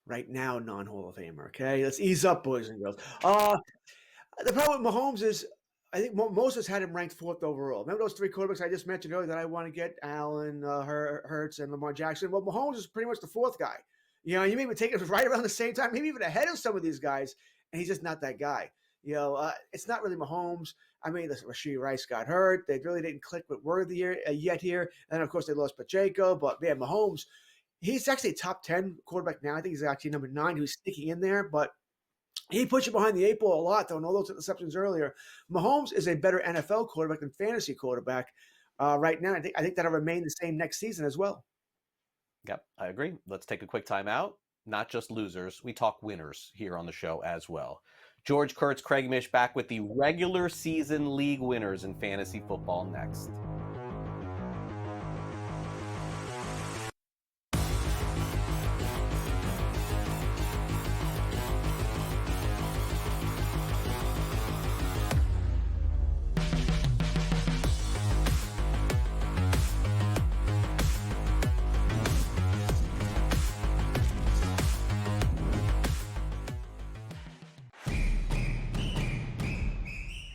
Right now, non-Hall of Famer, okay? Let's ease up, boys and girls. The problem with Mahomes is I think most of us had him ranked 4th overall. Remember those 3 quarterbacks I just mentioned earlier that I want to get? Allen, Hurts, and Lamar Jackson. Well, Mahomes is pretty much the 4th guy. You may even take it right around the same time, maybe even ahead of some of these guys, and he's just not that guy. It's not really Mahomes. I mean, Rashee Rice got hurt. They really didn't click with Worthy yet here. And, of course, they lost Pacheco. But, man, Mahomes – he's actually a top 10 quarterback now. I think he's actually number 9 who's sneaking in there, but he puts you behind the 8 ball a lot, though, and all those interceptions earlier. Mahomes is a better NFL quarterback than fantasy quarterback right now. I think that'll remain the same next season as well. Yep, I agree. Let's take a quick time out. Not just losers. We talk winners here on the show as well. George Kurtz, Craig Mish back with the regular season league winners in fantasy football next.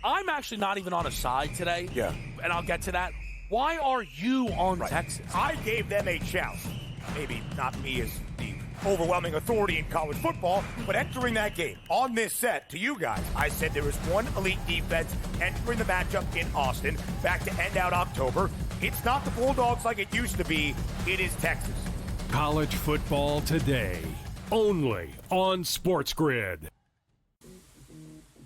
I'm actually not even on a side today. Yeah. And I'll get to that. Why are you on Texas? I gave them a chance. Maybe not me as the overwhelming authority in college football, but entering that game on this set, to you guys, I said there was one elite defense entering the matchup in Austin back to end out October. It's not the Bulldogs like it used to be. It is Texas. College football today, only on SportsGrid.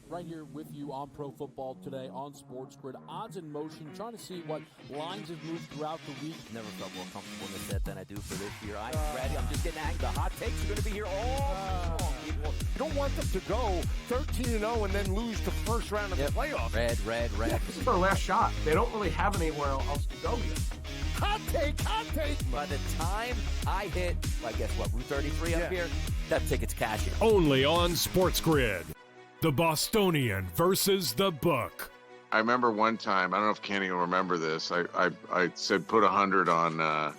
Right here with you on Pro Football Today on SportsGrid. Odds in motion, trying to see what lines have moved throughout the week. Never felt more comfortable in the set than I do for this year. I'm ready. I'm just getting angry. The hot takes are going to be here all long, people. You don't want them to go 13-0 and then lose the first round of the playoffs. Red. Yeah, this is their last shot. They don't really have anywhere else to go here. Hot take. By the time I hit, I guess what, Route 33 up here, that ticket's cashing. Only on SportsGrid. The Bostonian versus the Book. I remember one time, I don't know if Kenny will remember this. I said put 100 on, I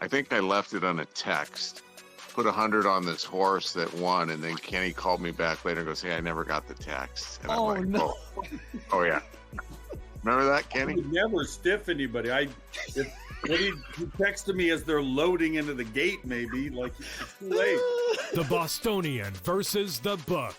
think I left it on a text. Put 100 on this horse that won, and then Kenny called me back later and goes, "Hey, I never got the text." And I'm like, no. Oh yeah. Remember that, Kenny? I would never stiff anybody. He texted me as they're loading into the gate, maybe. Like, it's too late. The Bostonian versus the Book.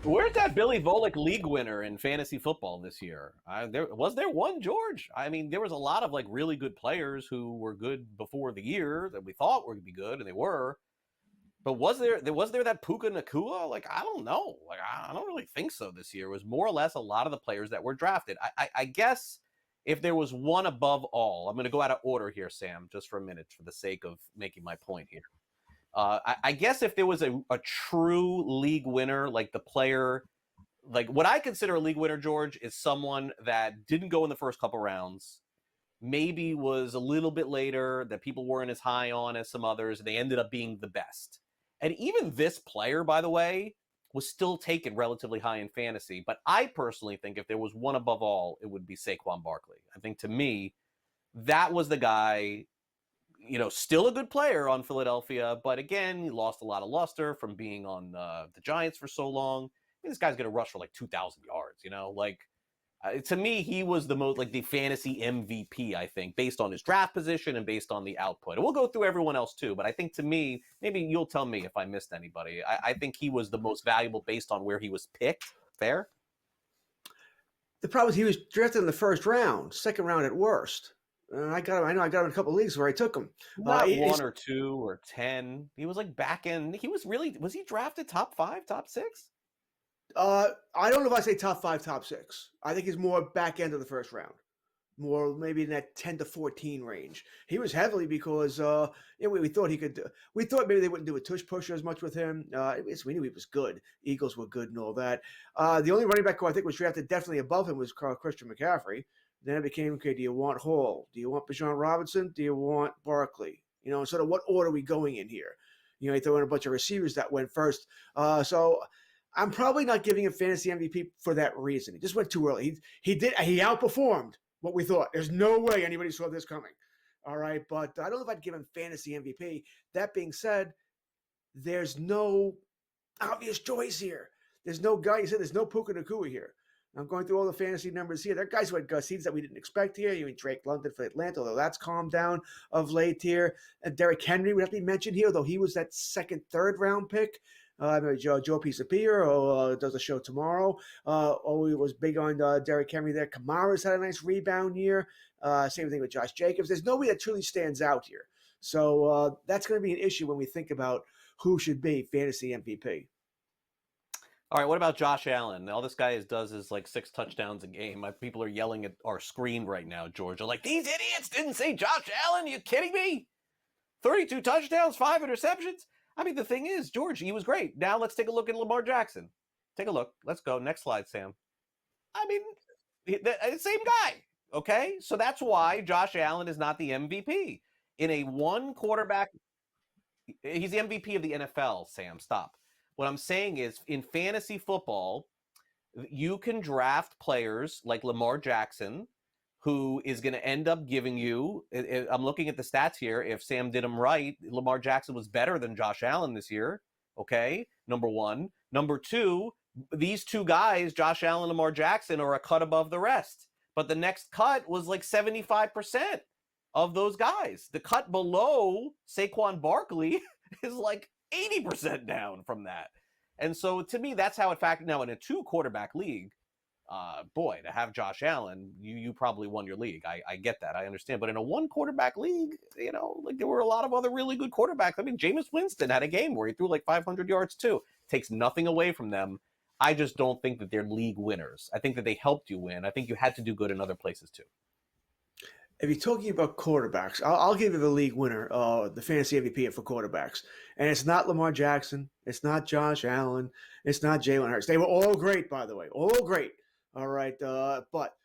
Where's that Billy Volek league winner in fantasy football this year? Was there one, George? I mean, there was a lot of like really good players who were good before the year that we thought were going to be good, and they were. But was there that Puka Nacua? Like, I don't know. Like, I don't really think so this year. It was more or less a lot of the players that were drafted. I guess if there was one above all, I'm going to go out of order here, Sam, just for a minute for the sake of making my point here. I guess if there was a true league winner, like the player, like what I consider a league winner, George, is someone that didn't go in the first couple rounds, maybe was a little bit later, that people weren't as high on as some others, and they ended up being the best. And even this player, by the way, was still taken relatively high in fantasy. But I personally think if there was one above all, it would be Saquon Barkley. I think to me, that was the guy. You know, still a good player on Philadelphia, but again, he lost a lot of luster from being on the Giants for so long. I mean, this guy's going to rush for like 2,000 yards, you know? Like, to me, he was the most, like, the fantasy MVP, I think, based on his draft position and based on the output. And we'll go through everyone else, too, but I think to me, maybe you'll tell me if I missed anybody. I think he was the most valuable based on where he was picked. Fair? The problem is he was drafted in the first round, second round at worst. I got him. I know I got him in a couple of leagues where I took him. Not 1 or 2 or 10. He was like back end. Was he drafted top 5, top 6? I don't know if I say top 5, top 6. I think he's more back end of the first round, more maybe in that 10 to 14 range. He was heavily because we thought he could. We thought maybe they wouldn't do a tush pusher as much with him. We knew he was good. Eagles were good and all that. The only running back who I think was drafted definitely above him was Christian McCaffrey. Then it became, okay, do you want Hall? Do you want Bijan Robinson? Do you want Barkley? You know, sort of what order are we going in here? You know, he threw in a bunch of receivers that went first. So I'm probably not giving him fantasy MVP for that reason. He just went too early. He outperformed what we thought. There's no way anybody saw this coming. All right, but I don't know if I'd give him fantasy MVP. That being said, there's no obvious choice here. There's no guy. You said there's no Puka Nacua here. I'm going through all the fantasy numbers here. There are guys who had seeds that we didn't expect here. You mean Drake London for Atlanta, although that's calmed down of late here. And Derrick Henry would have to be mentioned here, though he was that second, third round pick. Joe Pisapia does a show tomorrow. He was big on Derrick Henry there. Kamara's had a nice rebound year. Same thing with Josh Jacobs. There's nobody that truly stands out here. So that's going to be an issue when we think about who should be fantasy MVP. All right, what about Josh Allen? All this guy does is like 6 touchdowns a game. People are yelling at our screen right now, George. They're like, these idiots didn't say Josh Allen. You kidding me? 32 touchdowns, 5 interceptions. I mean, the thing is, George, he was great. Now let's take a look at Lamar Jackson. Take a look. Let's go. Next slide, Sam. I mean, the same guy. Okay? So that's why Josh Allen is not the MVP. In a one quarterback, he's the MVP of the NFL, Sam. Stop. What I'm saying is, in fantasy football, you can draft players like Lamar Jackson, who is going to end up giving you, I'm looking at the stats here. If Sam did them right, Lamar Jackson was better than Josh Allen this year. Okay, number one. Number two, these two guys, Josh Allen and Lamar Jackson, are a cut above the rest. But the next cut was like 75% of those guys. The cut below Saquon Barkley is like 80% down from that. And so to me, that's how it factored. Now, in a 2-quarterback league, boy, to have Josh Allen, you probably won your league. I get that. I understand. But in a 1-quarterback league, like there were a lot of other really good quarterbacks. I mean, Jameis Winston had a game where he threw like 500 yards too. Takes nothing away from them. I just don't think that they're league winners. I think that they helped you win. I think you had to do good in other places too. If you're talking about quarterbacks, I'll give you the league winner, the fantasy MVP for quarterbacks. And it's not Lamar Jackson. It's not Josh Allen. It's not Jalen Hurts. They were all great, by the way. All great. All right. But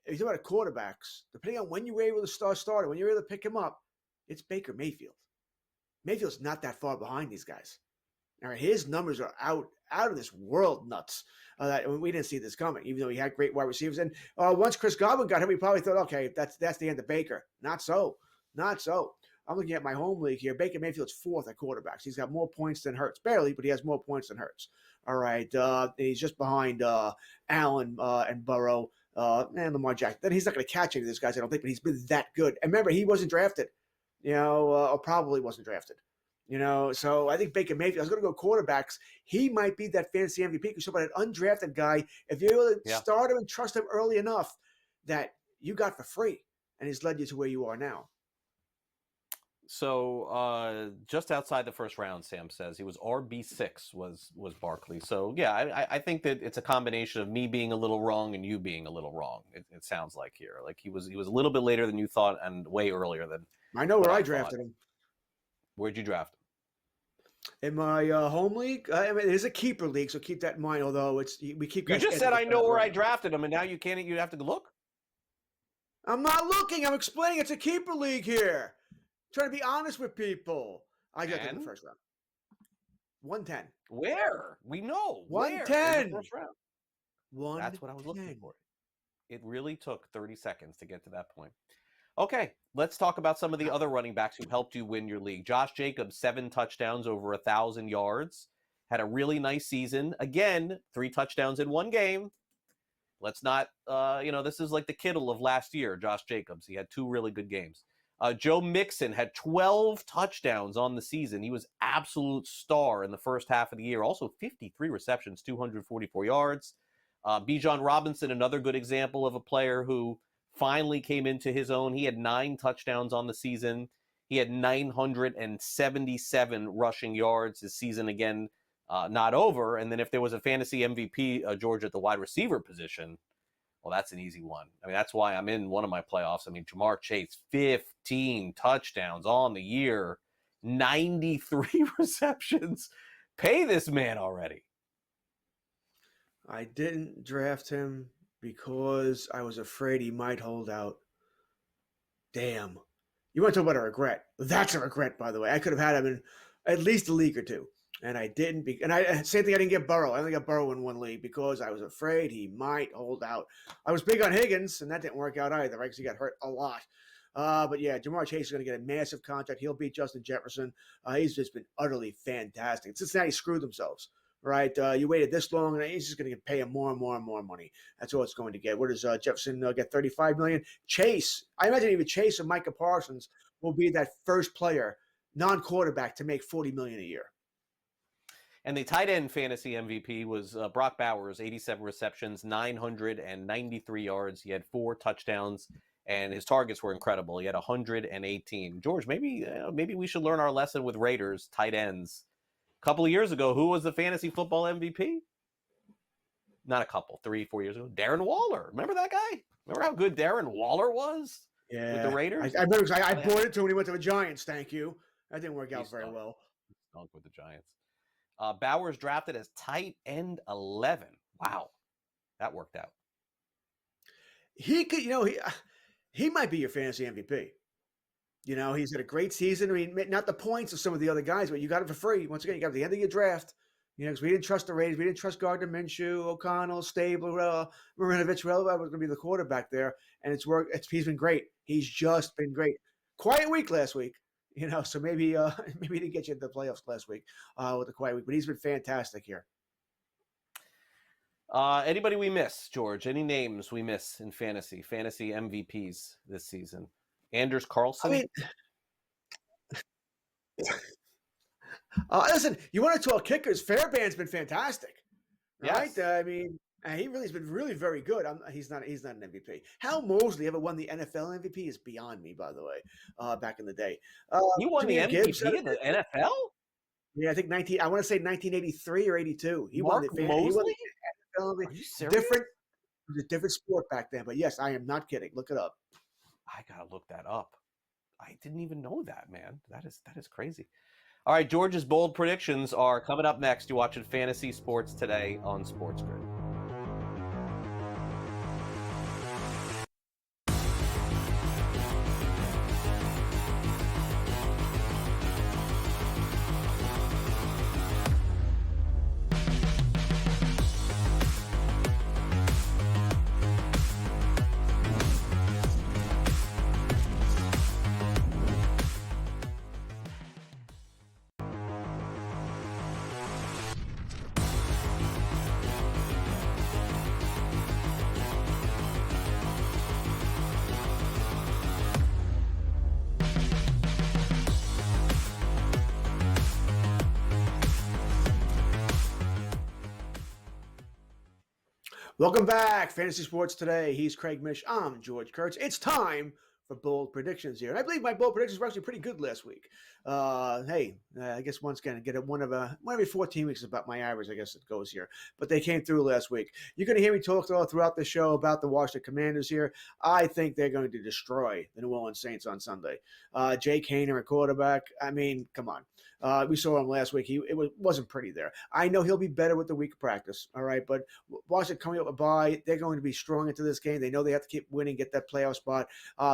if you talk about quarterbacks, depending on when you were able to start, when you were able to pick him up, it's Baker Mayfield. Mayfield's not that far behind these guys. All right. His numbers are out of this world nuts. We didn't see this coming, even though he had great wide receivers. And once Chris Godwin got him, we probably thought, okay, that's the end of Baker. Not so. I'm looking at my home league here. Baker Mayfield's 4th at quarterbacks. He's got more points than Hurts. Barely, but he has more points than Hurts. All right. He's just behind Allen and Burrow and Lamar Jackson. Then he's not going to catch any of these guys, I don't think, but he's been that good. And remember, he wasn't drafted, or probably wasn't drafted. So I think Baker Mayfield, I was going to go quarterbacks. He might be that fantasy MVP because somebody, an undrafted guy, if you're able to start him and trust him early enough, that you got for free, and he's led you to where you are now. So just outside the first round, Sam says he was RB6 was Barkley. So yeah, I think that it's a combination of me being a little wrong and you being a little wrong. It sounds like here, like he was a little bit later than you thought and way earlier than. I know where I drafted him. Where'd you draft him? In my home league, I mean, it is a keeper league, so keep that in mind. Although we keep. You just said I know where I drafted him, and now you can't. You have to look. I'm not looking. I'm explaining. It's a keeper league here. Trying to be honest with people. I got in the first round. 110. Where? We know. 110. First round. 110. That's what I was looking for. It really took 30 seconds to get to that point. Okay, let's talk about some of the other running backs who helped you win your league. Josh Jacobs, 7 touchdowns, over 1,000 yards. Had a really nice season. Again, 3 touchdowns in one game. Let's not, this is like the Kittle of last year, Josh Jacobs. He had 2 really good games. Joe Mixon had 12 touchdowns on the season. He was absolute star in the first half of the year. Also 53 receptions, 244 yards. Bijan Robinson, another good example of a player who finally came into his own. He had 9 touchdowns on the season. He had 977 rushing yards. His season, again, not over. And then if there was a fantasy MVP, George, at the wide receiver position, well, that's an easy one. I mean, that's why I'm in one of my playoffs. I mean, Jamar Chase, 15 touchdowns on the year, 93 receptions. Pay this man already. I didn't draft him because I was afraid he might hold out. Damn. You want to talk about a regret? That's a regret, by the way. I could have had him in at least a league or 2. And I didn't. Same thing, I didn't get Burrow. I only got Burrow in 1 league because I was afraid he might hold out. I was big on Higgins, and that didn't work out either, right? Because he got hurt a lot. But yeah, Jamar Chase is going to get a massive contract. He'll beat Justin Jefferson. He's just been utterly fantastic. Cincinnati screwed themselves, right? You waited this long, and he's just going to pay him more and more and more money. That's all it's going to get. What does Jefferson get? $35 million. Chase, I imagine even Chase and Micah Parsons will be that first player, non-quarterback, to make $40 million a year. And the tight end fantasy MVP was Brock Bowers, 87 receptions, 993 yards. He had 4 touchdowns, and his targets were incredible. He had 118. George, maybe we should learn our lesson with Raiders tight ends. A couple of years ago, who was the fantasy football MVP? not a couple, 3-4 years ago. Darren Waller. Remember that guy? Remember how good Darren Waller was with the Raiders? I remember I bought into him when he went to the Giants. Thank you. That didn't work out very well. Stunk with the Giants. Bowers drafted as tight end 11. Wow, that worked out. He could, he might be your fantasy MVP. He's had a great season. I mean, not the points of some of the other guys, but you got him for free. Once again, you got at the end of your draft. Because we didn't trust the Raiders. We didn't trust Gardner Minshew, O'Connell, Stabler, Marinovich, whoever was going to be the quarterback there. And it's worked. He's been great. He's just been great. Quiet week last week, so maybe he didn't get you into the playoffs last week with the quiet week. But he's been fantastic here. Anybody we miss, George? Any names we miss in fantasy MVPs this season? Anders Carlson? I mean, listen, you want to talk kickers? Fairbairn's been fantastic, right? Yes. I mean, he really has been really very good. He's not an MVP. Hal Mosley ever won the NFL MVP is beyond me, by the way. Back in the day, he won the MVP in the NFL. Yeah, I think I want to say 1983 or 82. He Mark won the Mosley? He won the NFL MVP. Are you serious? It was a different sport back then, but yes, I am not kidding. Look it up. I gotta look that up. I didn't even know that, man. That is crazy. All right, George's bold predictions are coming up next. You're watching Fantasy Sports Today on SportsGrid. Welcome back, Fantasy Sports Today. He's Craig Mish. I'm George Kurtz. It's time for bold predictions here. And I believe my bold predictions were actually pretty good last week. I guess once again, get one every 14 weeks is about my average, I guess it goes here. But they came through last week. You're going to hear me talk all throughout the show about the Washington Commanders here. I think they're going to destroy the New Orleans Saints on Sunday. Jake Hayner, a quarterback. I mean, come on. We saw him last week. It wasn't pretty there. I know he'll be better with the week of practice, all right? But Washington coming up a bye, they're going to be strong into this game. They know they have to keep winning, get that playoff spot.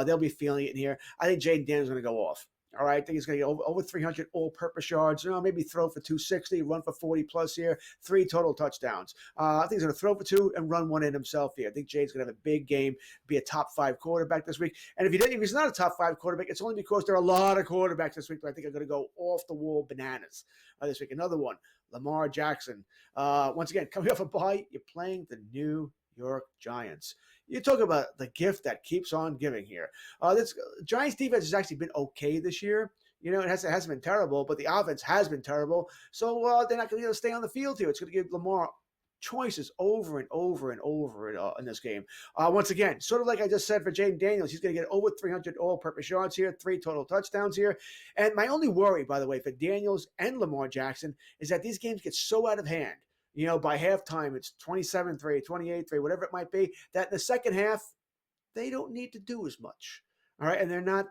They'll be feeling it in here. I think Jaden Daniels is going to go off. All right, I think he's going to get over 300 all-purpose yards. Maybe throw for 260, run for 40-plus here, 3 total touchdowns. I think he's going to throw for 2 and run 1 in himself here. I think Jade's going to have a big game, be a top-5 quarterback this week. And if he's not a top-5 quarterback, it's only because there are a lot of quarterbacks this week that I think are going to go off-the-wall bananas this week. Another one, Lamar Jackson. Once again, coming off a bye, you're playing the New York Giants. You talk about the gift that keeps on giving here. This Giants defense has actually been okay this year. It hasn't been terrible, but the offense has been terrible. So they're not going to stay on the field here. It's going to give Lamar choices over and over and over in this game. Once again, sort of like I just said for Jaden Daniels, he's going to get over 300 all-purpose yards here, 3 total touchdowns here. And my only worry, by the way, for Daniels and Lamar Jackson is that these games get so out of hand. By halftime, it's 27-3, 28-3, whatever it might be, that in the second half, they don't need to do as much. All right. And they're not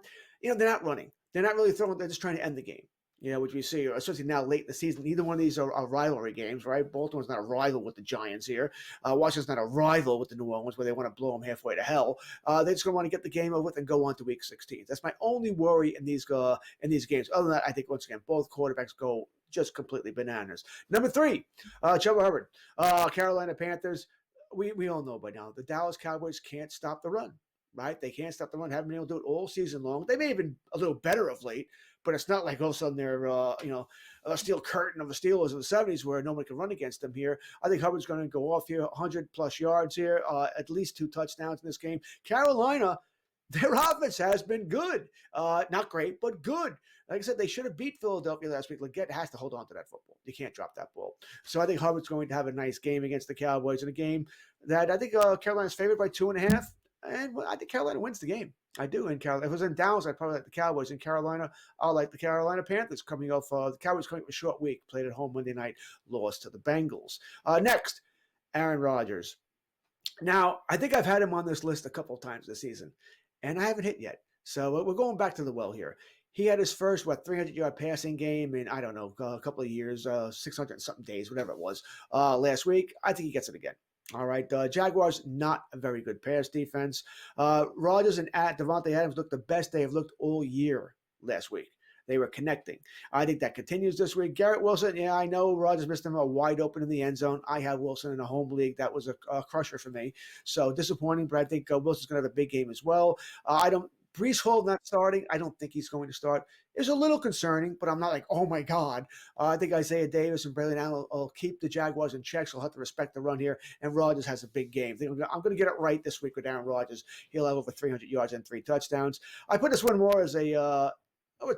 running. They're not really throwing. They're just trying to end the game, which we see, especially now late in the season. Neither one of these are rivalry games, right? Baltimore's not a rival with the Giants here. Washington's not a rival with the New Orleans where they want to blow them halfway to hell. They're just going to want to get the game over with and go on to Week 16. That's my only worry in these games. Other than that, I think, once again, both quarterbacks go just completely bananas. Number 3, Chuba Hubbard, Carolina Panthers. We all know by now the Dallas Cowboys can't stop the run, right? They can't stop the run. Haven't been able to do it all season long. They may have been a little better of late, but it's not like all of a sudden they're a steel curtain of the Steelers of the 70s where nobody can run against them here. I think Hubbard's going to go off here, 100-plus yards here, at least 2 touchdowns in this game. Carolina, their offense has been good. Not great, but good. Like I said, they should have beat Philadelphia last week. Leggett has to hold on to that football. You can't drop that ball. So I think Hubbard's going to have a nice game against the Cowboys in a game that I think Carolina's favored by 2.5. And I think Carolina wins the game. I do in Carolina. If it was in Dallas, I'd probably like the Cowboys. In Carolina, I'll like the Carolina Panthers coming off. The Cowboys coming off a short week. Played at home Monday night. Lost to the Bengals. Next, Aaron Rodgers. Now, I think I've had him on this list a couple of times this season, and I haven't hit yet. So we're going back to the well here. He had his first, 300-yard passing game in, I don't know, a couple of years, 600 and something days, whatever it was, last week. I think he gets it again. All right. Jaguars, not a very good pass defense. Rodgers and Devontae Adams looked the best they have looked all year last week. They were connecting. I think that continues this week. Garrett Wilson, yeah, I know Rodgers missed him wide open in the end zone. I have Wilson in a home league. That was a crusher for me. So disappointing, but I think Wilson's going to have a big game as well. Breece Hall not starting. I don't think he's going to start. It's a little concerning, but I'm not like, oh my God. I think Isaiah Davis and Braylon Allen will keep the Jaguars in check. So he'll have to respect the run here. And Rodgers has a big game. I'm going to get it right this week with Aaron Rodgers. He'll have over 300 yards and 3 touchdowns. I put this one more as a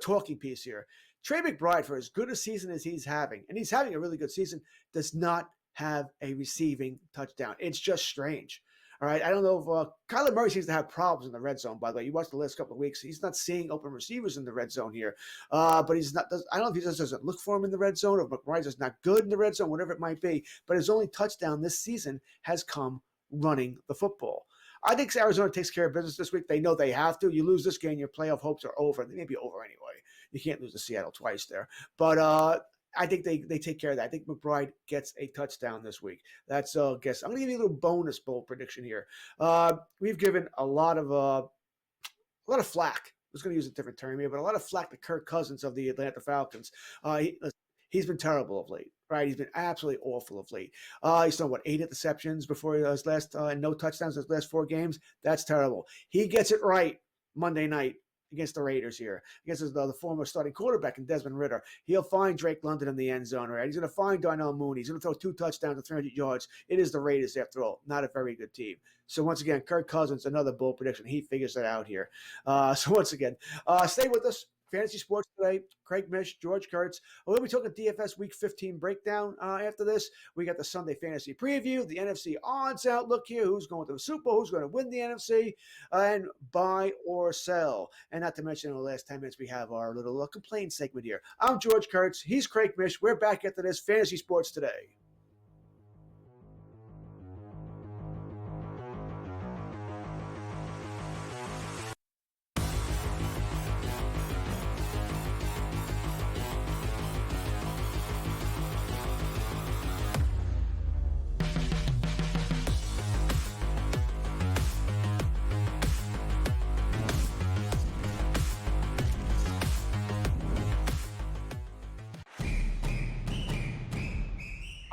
talking piece here. Trey McBride, for as good a season as he's having, and he's having a really good season, does not have a receiving touchdown. It's just strange. All right, I don't know if Kyler Murray seems to have problems in the red zone, by the way. You watched the last couple of weeks. He's not seeing open receivers in the red zone here. But he's not. I don't know if he just doesn't look for him in the red zone, or if McBride's just not good in the red zone, whatever it might be. But his only touchdown this season has come running the football. I think Arizona takes care of business this week. They know they have to. You lose this game, your playoff hopes are over. They may be over anyway. You can't lose to Seattle twice there. But I think they take care of that. I think McBride gets a touchdown this week. That's a guess. I'm going to give you a little bonus bowl prediction here. We've given a lot of flack. I was going to use a different term here, but a lot of flack to Kirk Cousins of the Atlanta Falcons. He's been terrible of late, right? He's been absolutely awful of late. He's done, 8 interceptions before his last, no touchdowns in his last 4 games. That's terrible. He gets it right Monday night against the Raiders here, against the former starting quarterback in Desmond Ridder. He'll find Drake London in the end zone, right? He's going to find Darnell Mooney. He's going to throw 2 touchdowns and 300 yards. It is the Raiders, after all, not a very good team. So once again, Kirk Cousins, another bold prediction. He figures it out here. So once again, stay with us. Fantasy Sports Today, Craig Mish, George Kurtz. We'll be talking DFS Week 15 breakdown after this. We got the Sunday Fantasy Preview, the NFC odds outlook here, who's going to the Super Bowl, who's going to win the NFC, and buy or sell. And not to mention, in the last 10 minutes, we have our little complaint segment here. I'm George Kurtz. He's Craig Mish. We're back after this Fantasy Sports Today.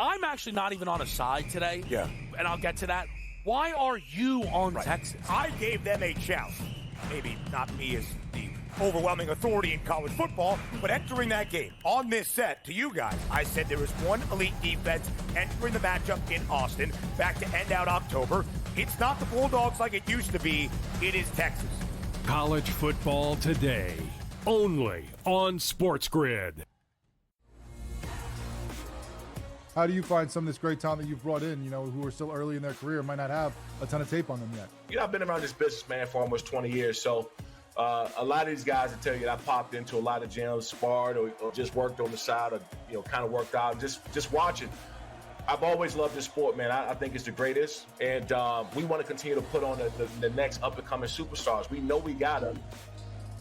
I'm actually not even on a side today. Yeah. And I'll get to that. Why are you on Texas? I gave them a chance. Maybe not me as the overwhelming authority in college football, but entering that game on this set to you guys, I said there was one elite defense entering the matchup in Austin back to end out October. It's not the Bulldogs like it used to be. It is Texas. College football today, only on SportsGrid. How do you find some of this great talent that you've brought in, who are still early in their career, might not have a ton of tape on them yet? I've been around this business, man, for almost 20 years. So a lot of these guys will tell you that I popped into a lot of gyms, sparred or just worked on the side or, kind of worked out, just watching. I've always loved this sport, man. I think it's the greatest. And we want to continue to put on the next up-and-coming superstars. We know we got them.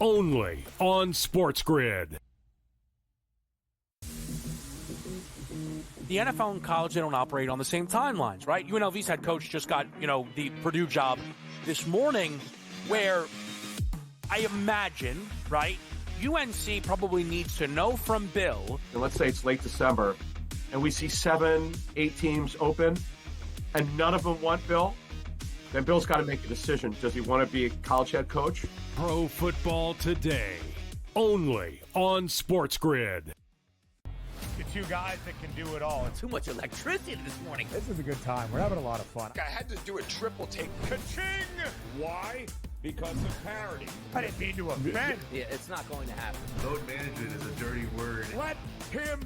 Only on SportsGrid. The NFL and college, they don't operate on the same timelines, right? UNLV's head coach just got, the Purdue job this morning, where I imagine, right, UNC probably needs to know from Bill. And let's say it's late December, and we see 7, 8 teams open, and none of them want Bill. Then Bill's got to make a decision. Does he want to be a college head coach? Pro Football Today, only on SportsGrid. The 2 guys that can do it all. Too much electricity this morning. This is a good time. We're having a lot of fun. I had to do a triple take. Ka-ching! Why? Because of parity. I didn't mean to offend. Yeah, it's not going to happen. Load management is a dirty word. Let him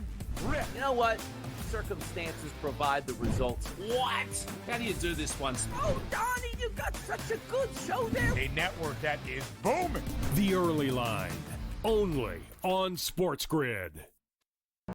rip. You know what? Circumstances provide the results. What? How do you do this once? Oh, Donnie, you got such a good show there. A network that is booming. The Early Line, only on SportsGrid.